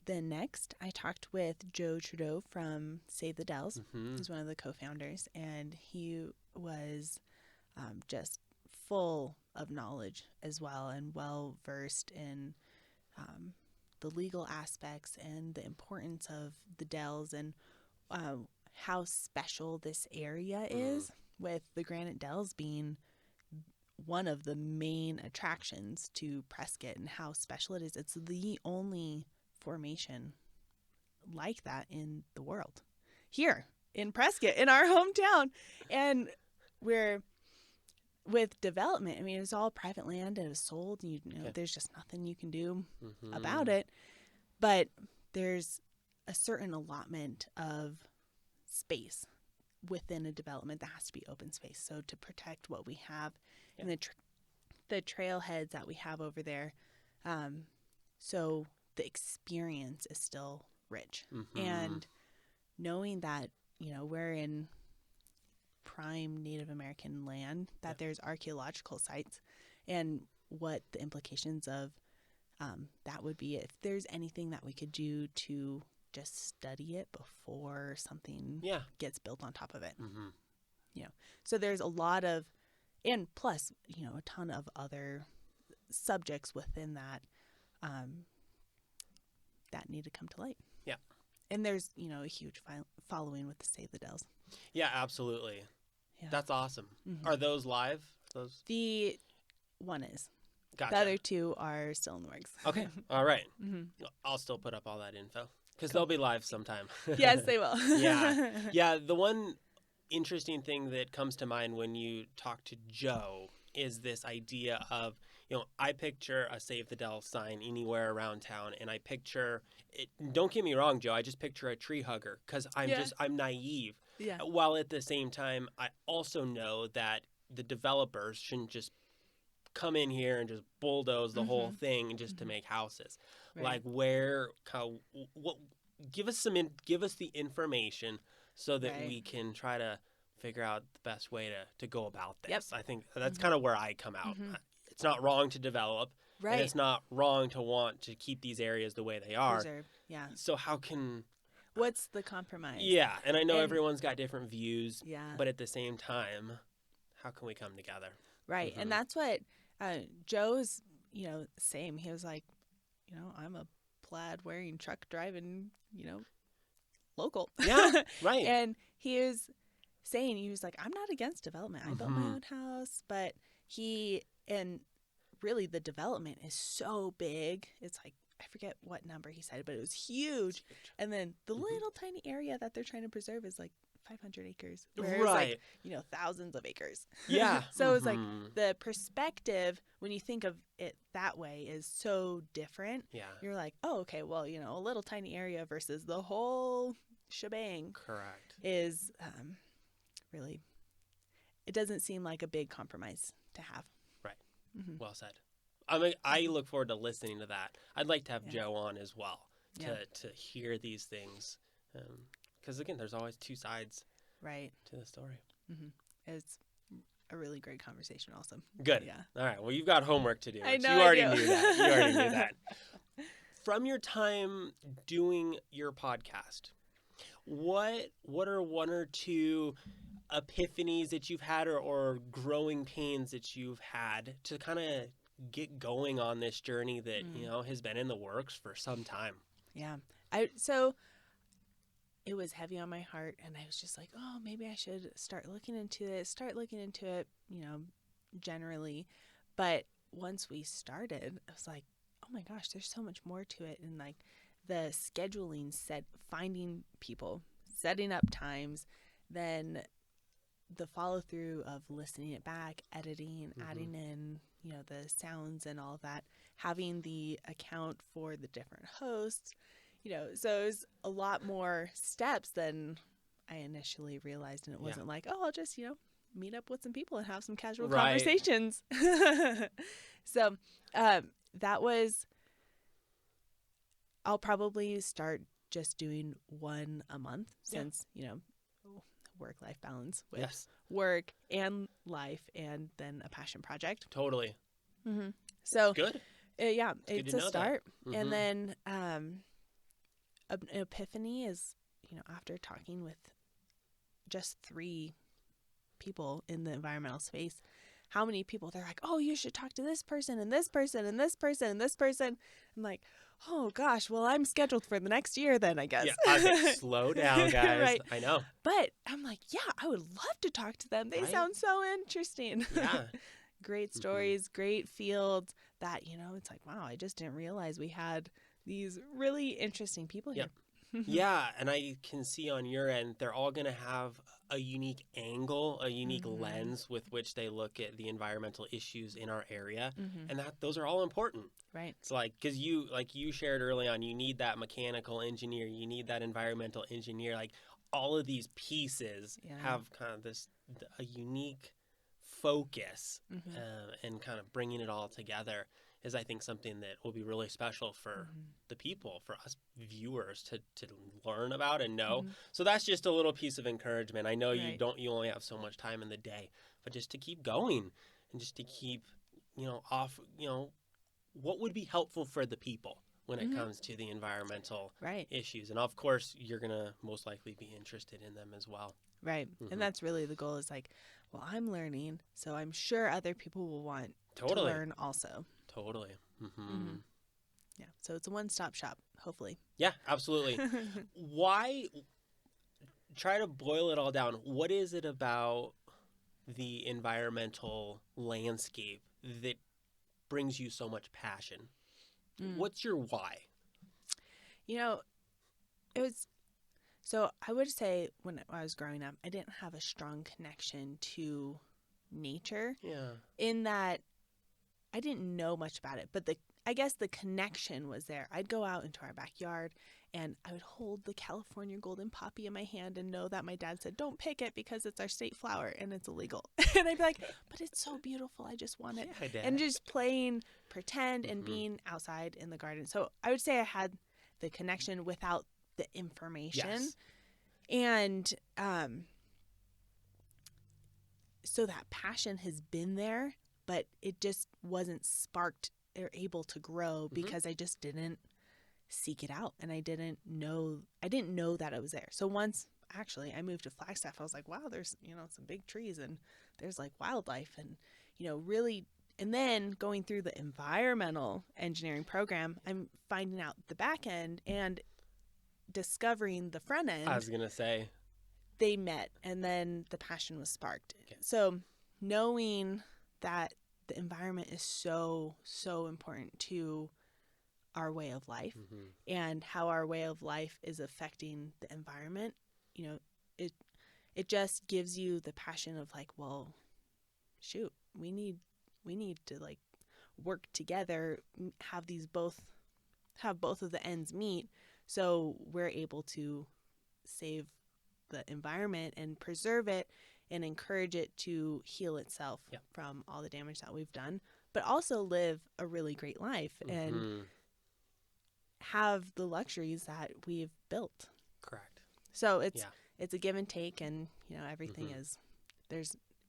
S2: Then next, I talked with Joe Trudeau from Save the Dells. He's one of the co-founders, and he was just full of knowledge as well, and well-versed in the legal aspects and the importance of the Dells, and how special this area is, with the Granite Dells being one of the main attractions to Prescott, and how special it is. It's the only formation like that in the world. Here, in Prescott, in our hometown. And we're with development. I mean, it's all private land. It was sold. You know, there's just nothing you can do about it. But there's a certain allotment of space within a development that has to be open space. So to protect what we have and the trailheads that we have over there, so the experience is still rich. And knowing that, you know, we're in prime Native American land, that there's archaeological sites, and what the implications of that would be if there's anything that we could do to just study it before something gets built on top of it. You know, so there's a lot of, and plus, you know, a ton of other subjects within that that need to come to light. Yeah. And there's, you know, a huge following with the Save the Dells.
S1: Yeah, absolutely. Yeah. That's awesome. Are those live?
S2: The one is.
S1: Gotcha.
S2: The other two are still in the works.
S1: Okay. All right. I'll still put up all that info because they'll be live sometime.
S2: Yes, they will.
S1: Yeah. The one interesting thing that comes to mind when you talk to Joe is this idea of, you know, I picture a Save the Dells sign anywhere around town, and I picture it. Don't get me wrong, Joe. I just picture a tree hugger because I'm naive. Yeah. While at the same time, I also know that the developers shouldn't just come in here and just bulldoze the whole thing just to make houses. Right. Like give us the information so that we can try to figure out the best way to go about this. Yep. I think that's kind of where I come out. It's not wrong to develop. Right. And it's not wrong to want to keep these areas the way they are.
S2: Preserve. Yeah.
S1: So what's
S2: the compromise?
S1: Yeah. And I know everyone's got different views. Yeah. But at the same time, how can we come together?
S2: Right. And that's what Joe's, you know, same. He was like, you know, I'm a plaid wearing, truck driving, you know, local.
S1: Yeah. Right.
S2: And he was saying, he was like, I'm not against development. I built my own house, but and really the development is so big. It's like, I forget what number he said, but it was huge. And then the little tiny area that they're trying to preserve is like 500 acres. Whereas like, you know, thousands of acres.
S1: Yeah.
S2: So it's like the perspective, when you think of it that way, is so different. Yeah. You're like, oh, okay, well, you know, a little tiny area versus the whole shebang.
S1: Correct.
S2: Is really, it doesn't seem like a big compromise to have.
S1: Right. Well said. I mean, I look forward to listening to that. I'd like to have Joe on as well to hear these things. Because, again, there's always two sides to the story.
S2: It's a really great conversation also.
S1: Good.
S2: Yeah.
S1: All right. Well, you've got homework to do.
S2: I know.
S1: You already knew that. You already knew that. From your time doing your podcast, what are one or two epiphanies that you've had or growing pains that you've had to kind of get going on this journey that, you know, has been in the works for some time?
S2: Yeah. So it was heavy on my heart, and I was just like, oh, maybe I should start looking into it, you know, generally. But once we started, I was like, oh my gosh, there's so much more to it. And like the scheduling, finding people, setting up times, then the follow through of listening it back, editing, adding in, you know, the sounds and all of that, having the account for the different hosts, you know, so it was a lot more steps than I initially realized. And it wasn't like, oh, I'll just, you know, meet up with some people and have some casual conversations. So that was, I'll probably start just doing one a month since, you know, work-life balance with work and life, and then a passion project.
S1: Totally.
S2: So
S1: good.
S2: It's a start. And then an epiphany is, you know, after talking with just 3 people in the environmental space, how many people they're like, oh, you should talk to this person and this person and this person and this person. I'm like, oh gosh, well, I'm scheduled for the next year then, I guess.
S1: Yeah, slow down, guys. Right. I know.
S2: But I'm like, yeah, I would love to talk to them. They sound so interesting.
S1: Yeah.
S2: Great stories, great fields that, you know, it's like, wow, I just didn't realize we had these really interesting people here.
S1: Yeah, and I can see on your end, they're all going to have a unique angle, a unique lens with which they look at the environmental issues in our area, and that those are all important.
S2: Right.
S1: It's like, because you shared early on, you need that mechanical engineer, you need that environmental engineer. Like all of these pieces have kind of a unique focus, and kind of bringing it all together is, I think, something that will be really special for the people, for us viewers to learn about and know. So that's just a little piece of encouragement. I know you only have so much time in the day, but just to keep going and just to keep, what would be helpful for the people when it comes to the environmental issues. And of course, you're going to most likely be interested in them as well.
S2: Right. And that's really the goal, is like, well, I'm learning, so I'm sure other people will want to learn also.
S1: Totally.
S2: Yeah. So it's a one-stop shop, hopefully.
S1: Yeah, absolutely. Why, try to boil it all down. What is it about the environmental landscape that brings you so much passion? What's your why?
S2: So I would say when I was growing up, I didn't have a strong connection to nature.
S1: Yeah.
S2: In that I didn't know much about it, but I guess the connection was there. I'd go out into our backyard and I would hold the California golden poppy in my hand and know that my dad said, don't pick it because it's our state flower and it's illegal. And I'd be like, but it's so beautiful. I just want it.
S1: Yeah,
S2: and just playing pretend and being outside in the garden. So I would say I had the connection without the information.
S1: Yes.
S2: And so that passion has been there, but it just wasn't sparked or able to grow because I just didn't seek it out, and I didn't know that it was there. So once actually I moved to Flagstaff, I was like, wow, there's some big trees and there's like wildlife, and really. And then going through the environmental engineering program, I'm finding out the back end and discovering the front end.
S1: I was gonna say
S2: they met, and then the passion was sparked. Okay. So knowing that the environment is so important to our way of life, and how our way of life is affecting the environment, it just gives you the passion of like, well, shoot, we need to like work together, have both of the ends meet, so we're able to save the environment and preserve it and encourage it to heal itself from all the damage that we've done, but also live a really great life and have the luxuries that we've built.
S1: Correct.
S2: So it's a give and take, and everything is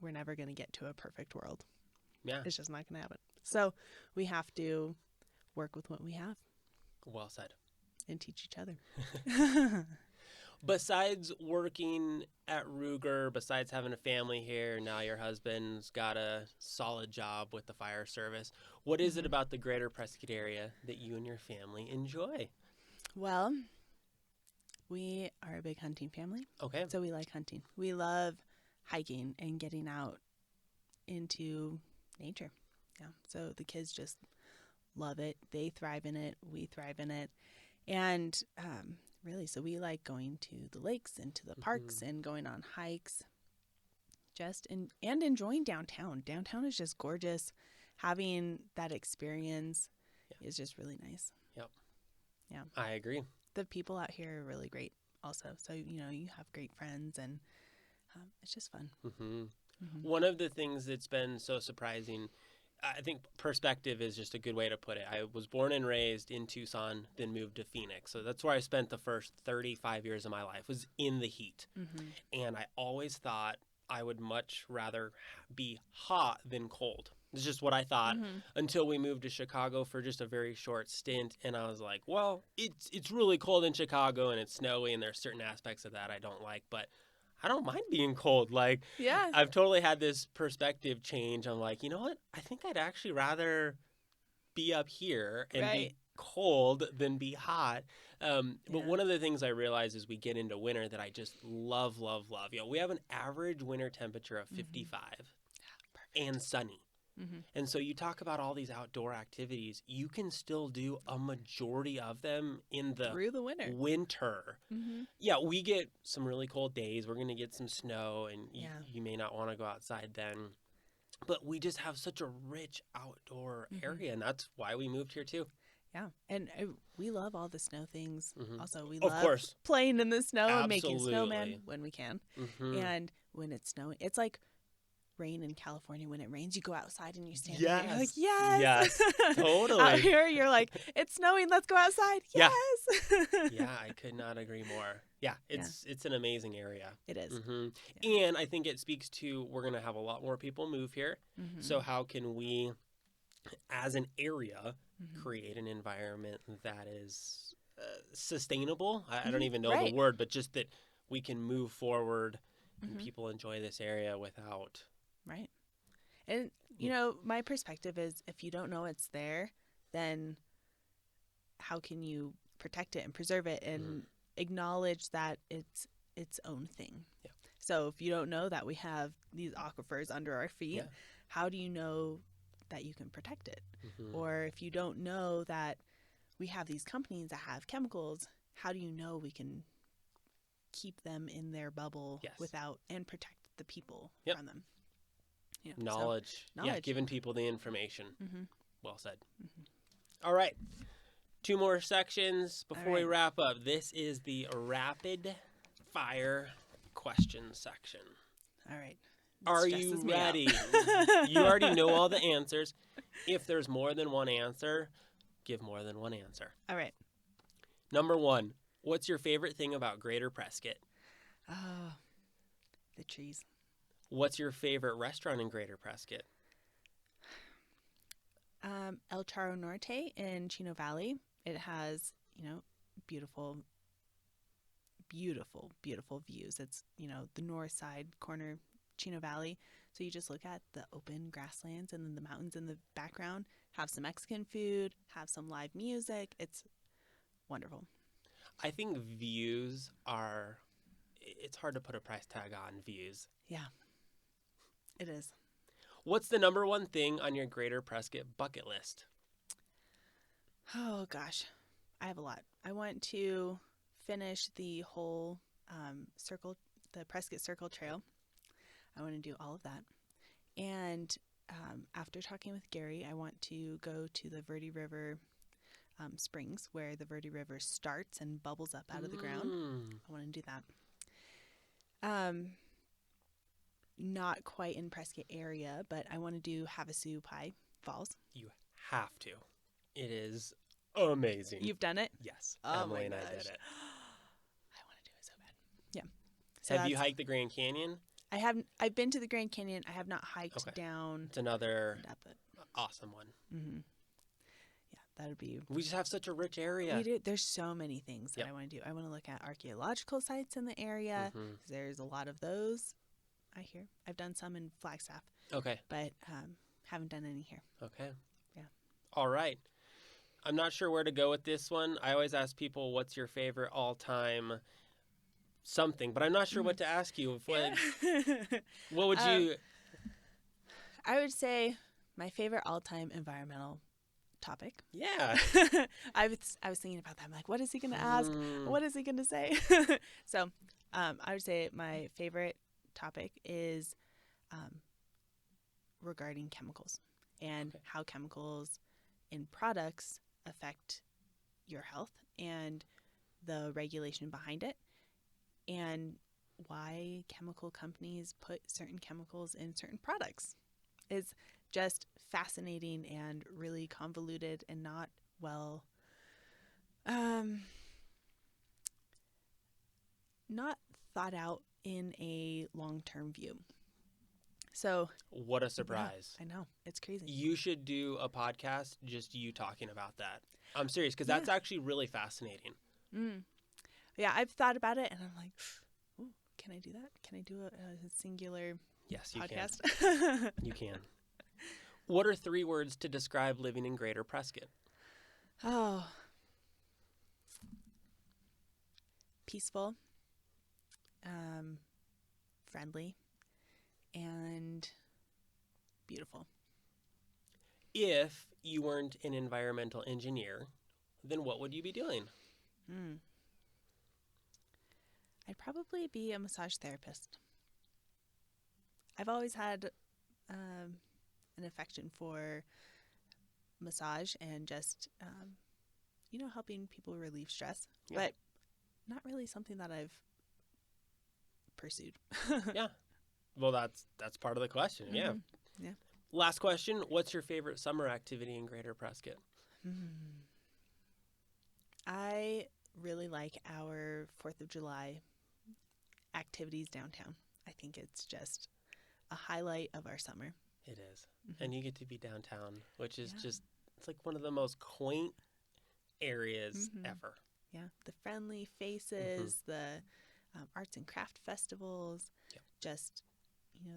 S2: we're never going to get to a perfect world.
S1: Yeah.
S2: It's just not going to happen. So we have to work with what we have.
S1: Well said.
S2: And teach each other.
S1: Besides working at Ruger, besides having a family here, now your husband's got a solid job with the fire service. What is it about the greater Prescott area that you and your family enjoy?
S2: Well, we are a big hunting family.
S1: Okay.
S2: So we like hunting. We love hiking and getting out into nature. Yeah. So the kids just love it. They thrive in it. We thrive in it. And really, so we like going to the lakes and to the parks and going on hikes, and enjoying downtown. Downtown is just gorgeous. Having that experience is just really nice. Yep. Yeah.
S1: I agree.
S2: The people out here are really great also. So, you have great friends, and it's just fun.
S1: One of the things that's been so surprising, I think perspective is just a good way to put it. I was born and raised in Tucson, then moved to Phoenix. So that's where I spent the first 35 years of my life, was in the heat. And I always thought I would much rather be hot than cold. It's just what I thought until we moved to Chicago for just a very short stint. And I was like, well, it's really cold in Chicago and it's snowy, and there's certain aspects of that I don't like, but I don't mind being cold. Like, I've totally had this perspective change. I'm like, you know what? I think I'd actually rather be up here and be cold than be hot. But one of the things I realize as we get into winter that I just love. We have an average winter temperature of 55 and sunny. And so you talk about all these outdoor activities. You can still do a majority of them in the
S2: through the winter.
S1: Yeah, we get some really cold days. We're going to get some snow, and you may not want to go outside then. But we just have such a rich outdoor area, and that's why we moved here too.
S2: Yeah, and we love all the snow things. Also, we
S1: of
S2: love
S1: course.
S2: playing in the snow
S1: Absolutely.
S2: and making snowmen when we can. And when it's snowing, it's like rain in California. When it rains, you go outside and you stand there. You're like, yes.
S1: Totally.
S2: Out here, you're like, it's snowing. Let's go outside. Yes.
S1: Yeah, I could not agree more. Yeah, it's an amazing area.
S2: It is.
S1: Yeah. And I think it speaks to we're going to have a lot more people move here. So how can we, as an area, create an environment that is sustainable? I don't even know the word, but just that we can move forward and people enjoy this area without.
S2: Right. And, my perspective is if you don't know it's there, then how can you protect it and preserve it and acknowledge that it's its own thing?
S1: Yeah.
S2: So if you don't know that we have these aquifers under our feet, how do you know that you can protect it? Or if you don't know that we have these companies that have chemicals, how do you know we can keep them in their bubble without and protect the people from them?
S1: Knowledge. Yeah, giving people the information. Well said. All right. 2 more sections before we wrap up. This is the rapid fire question section.
S2: All right.
S1: Are you ready? You already know all the answers. If there's more than one answer, give more than one answer.
S2: All right.
S1: Number 1, what's your favorite thing about Greater Prescott?
S2: Oh, the trees.
S1: What's your favorite restaurant in Greater Prescott?
S2: El Charro Norte in Chino Valley. It has, beautiful, beautiful, beautiful views. It's, the north side corner, Chino Valley. So you just look at the open grasslands and then the mountains in the background, have some Mexican food, have some live music. It's wonderful.
S1: I think it's hard to put a price tag on views.
S2: Yeah, it is.
S1: What's the number 1 thing on your Greater Prescott bucket list?
S2: Oh, gosh. I have a lot. I want to finish the whole the Prescott Circle Trail. I want to do all of that. And after talking with Gary, I want to go to the Verde River springs where the Verde River starts and bubbles up out of the ground. I want to do that. Not quite in Prescott area, but I want to do Havasu Pie Falls.
S1: You have to. It is amazing.
S2: You've done it?
S1: Yes.
S2: Oh,
S1: Emily
S2: my gosh.
S1: and I did it.
S2: I want to do it so bad. Yeah. So
S1: have you hiked the Grand Canyon?
S2: I've been to the Grand Canyon. I have not hiked down.
S1: It's another awesome one.
S2: Yeah, that would be.
S1: We just have such a rich area.
S2: We do. There's so many things that I want to do. I want to look at archaeological sites in the area. There's a lot of those. I hear. I've done some in Flagstaff.
S1: Okay.
S2: But haven't done any here.
S1: Okay.
S2: Yeah.
S1: All right. I'm not sure where to go with this one. I always ask people, what's your favorite all-time something? But I'm not sure what to ask you. What would you...
S2: I would say my favorite all-time environmental topic.
S1: Yeah.
S2: I was thinking about that. I'm like, what is he going to ask? What is he going to say? So I would say my favorite topic is regarding chemicals and how chemicals in products affect your health and the regulation behind it and why chemical companies put certain chemicals in certain products. It's just fascinating and really convoluted and not well not thought out in a long-term view. So
S1: what a surprise.
S2: Yeah, I know. It's crazy.
S1: You should do a podcast just you talking about that. I'm serious because that's actually really fascinating.
S2: Yeah, I've thought about it and I'm like, ooh, can I do that? Can I do a singular podcast?
S1: Can. You can. What are 3 words to describe living in Greater Prescott?
S2: Oh. Peaceful. Friendly. And beautiful.
S1: if you weren't an environmental engineer, then what would you be doing?
S2: I'd probably be a massage therapist. I've always had an affection for massage and just, helping people relieve stress, but not really something that I've pursued.
S1: Yeah. Well, that's part of the question. Yeah. Last question. What's your favorite summer activity in Greater Prescott?
S2: I really like our 4th of July activities downtown. I think it's just a highlight of our summer.
S1: It is. And you get to be downtown, which is just, it's like one of the most quaint areas ever.
S2: Yeah. The friendly faces, the arts and craft festivals, just,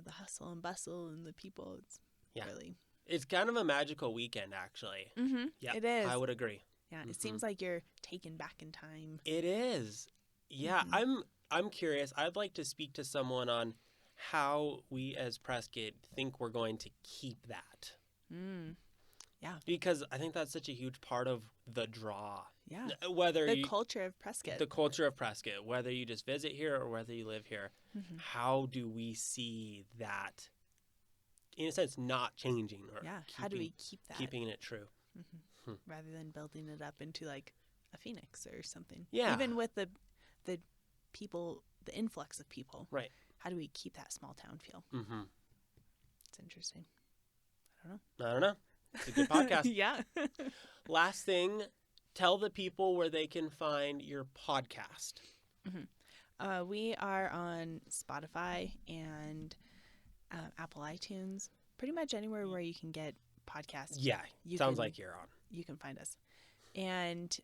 S2: the hustle and bustle and the people. It's really.
S1: It's kind of a magical weekend, actually. Yeah,
S2: it is.
S1: I would agree.
S2: Yeah, it seems like you're taken back in time.
S1: It is. Yeah, I'm curious. I'd like to speak to someone on how we as Prescott think we're going to keep that.
S2: Yeah.
S1: Because I think that's such a huge part of the draw.
S2: Yeah.
S1: Culture of Prescott. The culture of Prescott. Whether you just visit here or whether you live here. How do we see that, in a sense, not changing? Or
S2: how do we keep that?
S1: Keeping it true.
S2: Rather than building it up into like a phoenix or something.
S1: Yeah.
S2: Even with the people, the influx of people.
S1: Right.
S2: How do we keep that small town feel? It's interesting.
S1: I don't know. It's a good podcast.
S2: Yeah.
S1: Last thing, tell the people where they can find your podcast.
S2: We are on Spotify and Apple iTunes. Pretty much anywhere where you can get podcasts.
S1: Yeah. Sounds like you're on.
S2: You can find us. And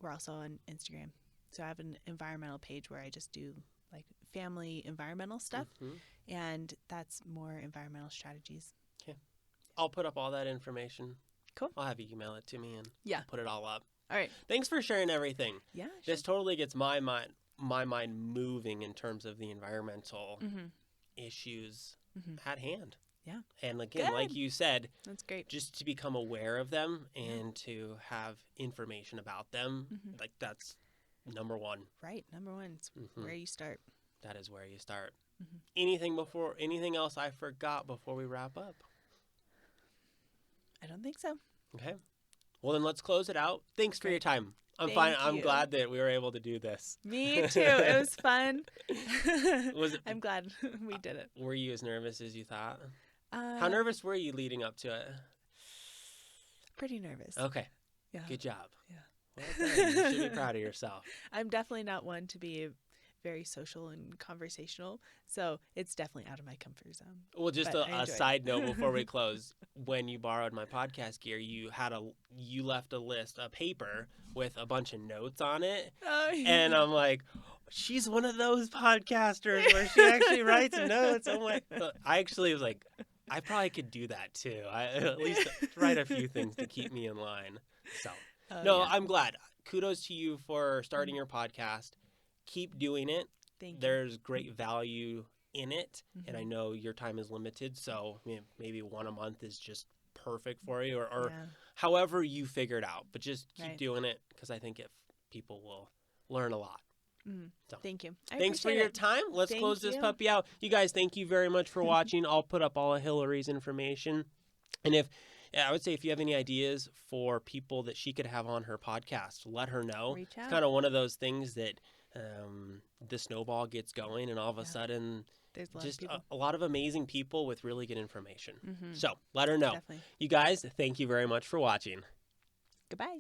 S2: we're also on Instagram. So I have an environmental page where I just do like family environmental stuff. And that's more environmental strategies.
S1: Okay. I'll put up all that information.
S2: Cool.
S1: I'll have you email it to me and
S2: I'll
S1: put it all up.
S2: All right.
S1: Thanks for sharing everything.
S2: Yeah. Sure.
S1: This totally gets my mind moving in terms of the environmental issues at hand.
S2: Yeah.
S1: And again, like you said,
S2: that's great.
S1: Just to become aware of them and to have information about them, like that's number one.
S2: Right. Number one. It's where you start.
S1: That is where you start. Anything else I forgot before we wrap up?
S2: I don't think so.
S1: Okay. Well, then let's close it out. Thanks for your time. I'm glad that we were able to do this.
S2: Me too. It was fun. I'm glad we did it.
S1: Were you as nervous as you thought? How nervous were you leading up to it?
S2: Pretty nervous.
S1: Okay.
S2: Yeah.
S1: Good job.
S2: Yeah.
S1: Well done. You should be proud of yourself.
S2: I'm definitely not one to be very social and conversational, so it's definitely out of my comfort zone.
S1: Well, just a side note before we close: when you borrowed my podcast gear, you left a paper with a bunch of notes on it, and I'm like, she's one of those podcasters where she actually writes notes. I'm like, I actually was like, I probably could do that too. I at least write a few things to keep me in line. So, I'm glad. Kudos to you for starting your podcast. Keep doing it.
S2: Thank you.
S1: There's great value in it, and I know your time is limited, so maybe one a month is just perfect for you, or however you figure it out. But just keep doing it, because I think people will learn a lot. So,
S2: thank you.
S1: Thanks for your time. Let's close this puppy out. You guys, thank you very much for watching. I'll put up all of Hilary's information, and I would say if you have any ideas for people that she could have on her podcast, let her know.
S2: Reach out.
S1: It's kind of one of those things that the snowball gets going, and all of a sudden
S2: there's
S1: just a lot of amazing people with really good information. So let her know.
S2: Definitely.
S1: You guys, thank you very much for watching.
S2: Goodbye.